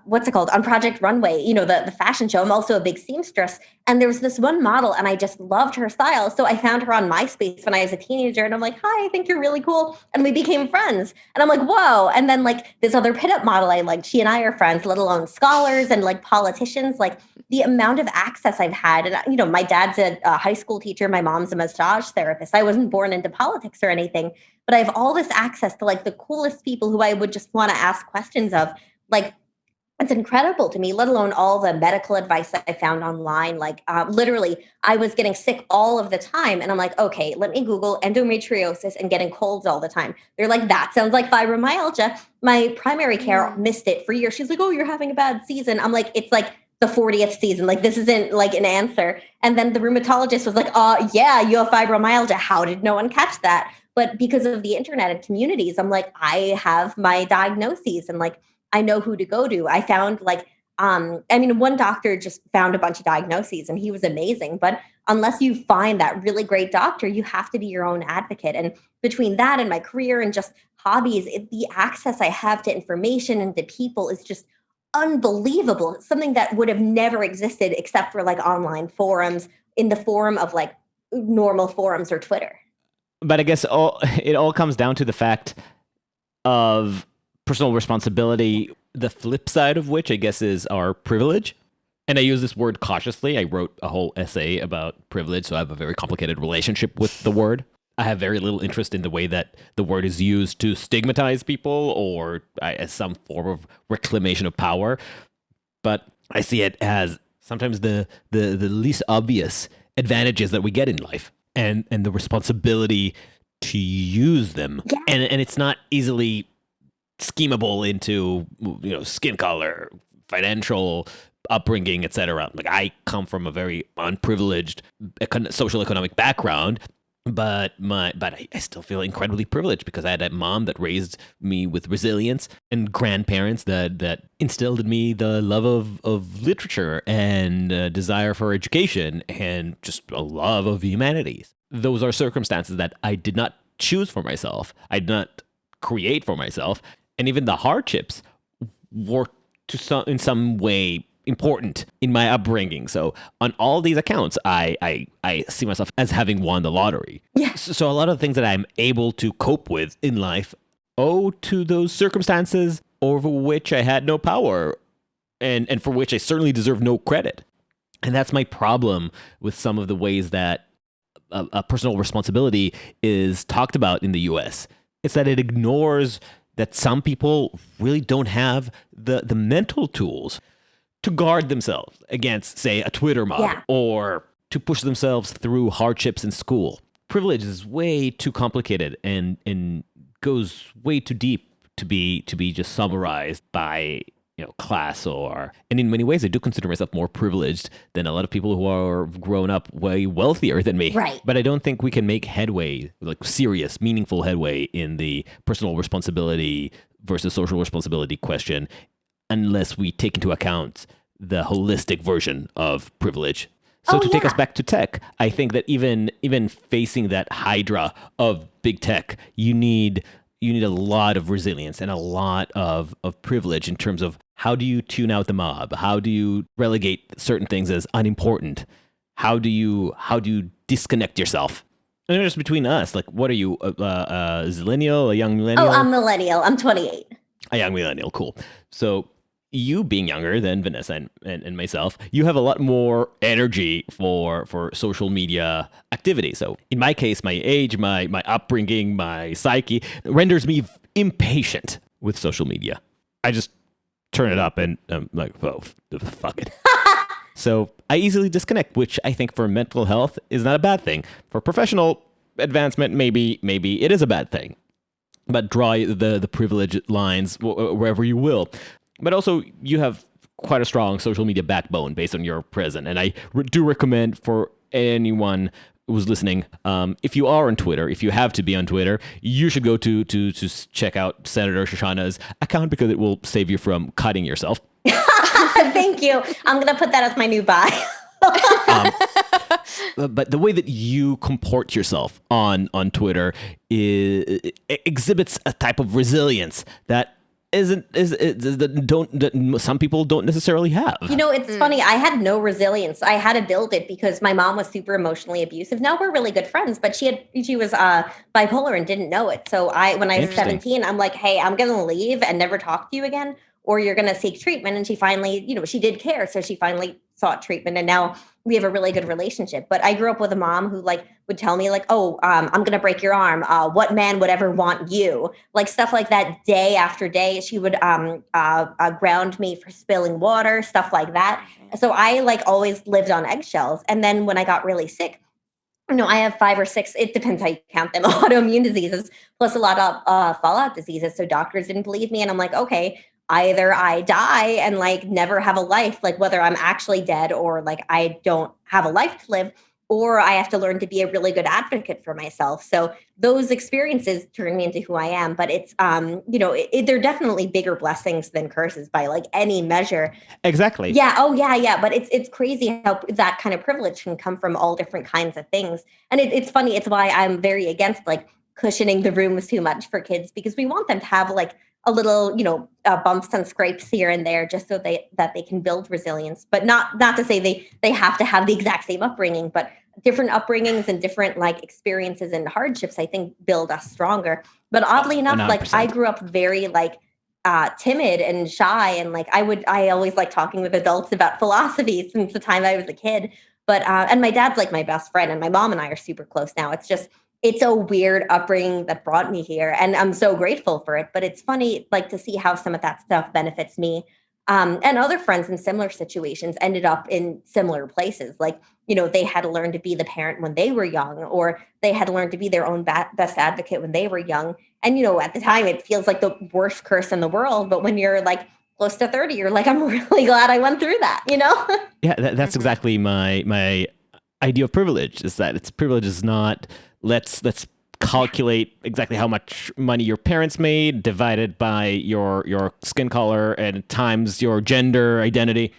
what's it called? On Project Runway, the fashion show. I'm also a big seamstress. And there was this one model and I just loved her style. So I found her on MySpace when I was a teenager and I'm like, hi, I think you're really cool. And we became friends. And I'm like, whoa. And then like this other pinup model I liked, she and I are friends, let alone scholars and like politicians. Like the amount of access I've had. And, my dad's a high school teacher. My mom's a massage therapist. I wasn't born into politics or anything, but I have all this access to like the coolest people who I would just want to ask questions of. Like, it's incredible to me, let alone all the medical advice that I found online. Like literally, I was getting sick all of the time. And I'm like, okay, let me Google endometriosis and getting colds all the time. They're like, that sounds like fibromyalgia. My primary care missed it for years. She's like, oh, you're having a bad season. I'm like, it's like the 40th season. Like, this isn't like an answer. And then the rheumatologist was like, yeah, you have fibromyalgia. How did no one catch that? But because of the internet and communities, I'm like, I have my diagnoses and like, I know who to go to. I found like, one doctor just found a bunch of diagnoses and he was amazing. But unless you find that really great doctor, you have to be your own advocate. And between that and my career and just hobbies, the access I have to information and to people is just unbelievable. It's something that would have never existed except for like online forums in the form of like normal forums or Twitter. But I guess it all comes down to the fact of personal responsibility, the flip side of which I guess is our privilege. And I use this word cautiously. I wrote a whole essay about privilege, so I have a very complicated relationship with the word. I have very little interest in the way that the word is used to stigmatize people or as some form of reclamation of power. But I see it as sometimes the least obvious advantages that we get in life and the responsibility to use them. Yeah. And it's not easily schemable into skin color, financial upbringing, etc. Like, I come from a very unprivileged social economic background, but I still feel incredibly privileged because I had a mom that raised me with resilience and grandparents that instilled in me the love of literature and desire for education and just a love of humanities. Those are circumstances that I did not choose for myself. I did not create for myself. And even the hardships were in some way important in my upbringing. So on all these accounts, I see myself as having won the lottery. Yeah. So a lot of the things that I'm able to cope with in life owe to those circumstances over which I had no power and for which I certainly deserve no credit. And that's my problem with some of the ways that a personal responsibility is talked about in the US. It's that it ignores that some people really don't have the mental tools to guard themselves against, say, a Twitter mob or to push themselves through hardships in school. Privilege is way too complicated and goes way too deep to be just summarized by class and in many ways I do consider myself more privileged than a lot of people who are grown up way wealthier than me. Right. But I don't think we can make headway, like serious, meaningful headway in the personal responsibility versus social responsibility question unless we take into account the holistic version of privilege. So to take us back to tech, I think that even facing that hydra of big tech, you need a lot of resilience and a lot of privilege in terms of how do you tune out the mob? How do you relegate certain things as unimportant? How do you disconnect yourself? And just between us, like, what are you, a zillennial, a young millennial? Oh, I'm millennial. I'm 28. A young millennial, cool. So you being younger than Vanessa and myself, you have a lot more energy for social media activity. So in my case, my age, my upbringing, my psyche renders me impatient with social media. I just turn it up and I'm like, oh, fuck it. So I easily disconnect, which I think for mental health is not a bad thing. For professional advancement, maybe it is a bad thing. but draw the privilege lines wherever you will. But also, you have quite a strong social media backbone based on your present. And I do recommend for anyone who's listening, if you are on Twitter, if you have to be on Twitter, you should go to check out Senator Shoshana's account, because it will save you from cutting yourself. Thank you. I'm going to put that as my new bio. But the way that you comport yourself on Twitter exhibits a type of resilience that some people don't necessarily have. It's funny. I had no resilience. I had to build it because my mom was super emotionally abusive. Now we're really good friends, but she was bipolar and didn't know it. So when I was 17, I'm like, hey, I'm going to leave and never talk to you again, or you're going to seek treatment. And she finally, she did care. So she finally sought treatment, and now we have a really good relationship. But I grew up with a mom who would tell me I'm going to break your arm. What man would ever want you? Stuff like that day after day. She would ground me for spilling water, stuff like that. So I always lived on eggshells. And then when I got really sick, I have 5 or 6, it depends how you count them, autoimmune diseases, plus a lot of fallout diseases. So doctors didn't believe me. And I'm like, okay, either I die and never have a life, whether I'm actually dead or I don't have a life to live, or I have to learn to be a really good advocate for myself. So those experiences turn me into who I am. But it's, they're definitely bigger blessings than curses by any measure. Exactly. Yeah. Oh, yeah. Yeah. But it's crazy how that kind of privilege can come from all different kinds of things. And it's funny. It's why I'm very against cushioning the rooms too much for kids, because we want them to have a little, bumps and scrapes here and there, just so that they can build resilience. But not to say they have to have the exact same upbringing, but different upbringings and different experiences and hardships, I think, build us stronger. But oddly enough, 100%. I grew up very timid and shy, and I always like talking with adults about philosophy since the time I was a kid. But and my dad's my best friend, and my mom and I are super close now. It's a weird upbringing that brought me here, and I'm so grateful for it. But it's funny, to see how some of that stuff benefits me. And other friends in similar situations ended up in similar places. They had to learn to be the parent when they were young, or they had to learn to be their own best advocate when they were young. And, at the time, it feels like the worst curse in the world. But when you're close to 30, you're I'm really glad I went through that, Yeah, that's exactly my idea of privilege, is that privilege is not... Let's calculate exactly how much money your parents made, divided by your skin color and times your gender identity.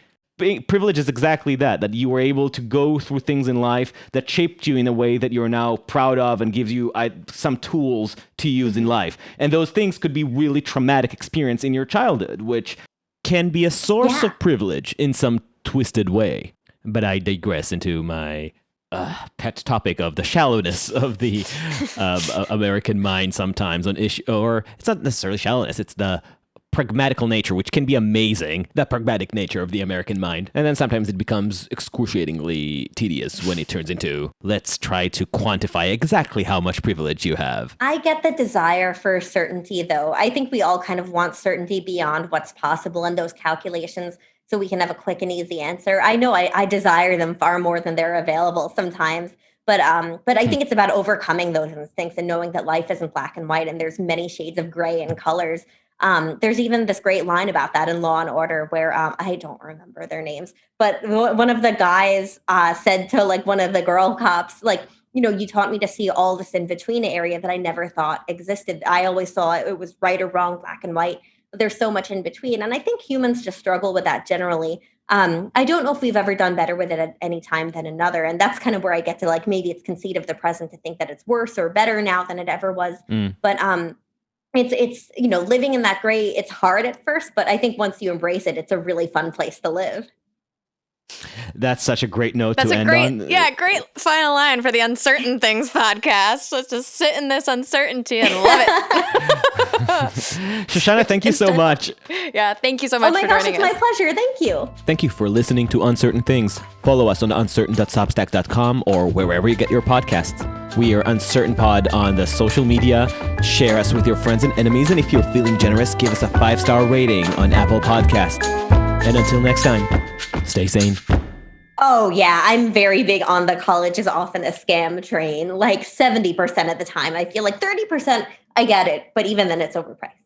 Privilege is exactly that you were able to go through things in life that shaped you in a way that you're now proud of and gives you some tools to use in life. And those things could be really traumatic experience in your childhood, which can be a source of privilege in some twisted way. But I digress into my... pet topic of the shallowness of the American mind sometimes on issue, or it's not necessarily shallowness, it's the pragmatical nature, which can be amazing, the pragmatic nature of the American mind. And then sometimes it becomes excruciatingly tedious when it turns into, let's try to quantify exactly how much privilege you have. I get the desire for certainty, though. I think we all kind of want certainty beyond what's possible in those calculations, so we can have a quick and easy answer. I know I desire them far more than they're available sometimes. But I think it's about overcoming those instincts and knowing that life isn't black and white and there's many shades of gray and colors. There's even this great line about that in Law and Order where I don't remember their names, but one of the guys said to one of the girl cops, you taught me to see all this in between area that I never thought existed. I always saw it was right or wrong, black and white. There's so much in between. And I think humans just struggle with that generally. I don't know if we've ever done better with it at any time than another. And that's kind of where I get to maybe it's conceit of the present to think that it's worse or better now than it ever was. But it's living in that gray, it's hard at first, but I think once you embrace it, it's a really fun place to live. That's such a great note to end on. Yeah, great final line for the Uncertain Things podcast. Let's just sit in this uncertainty and love it. Shoshana, thank you so much. Yeah, thank you so much for joining us. Oh my gosh, it's my pleasure. Thank you. Thank you for listening to Uncertain Things. Follow us on uncertain.substack.com or wherever you get your podcasts. We are Uncertain Pod on the social media. Share us with your friends and enemies. And if you're feeling generous, give us a 5-star rating on Apple Podcasts. And until next time, stay sane. Oh, yeah. I'm very big on the college is often a scam train. Like 70% of the time. I feel like 30%, I get it. But even then, it's overpriced.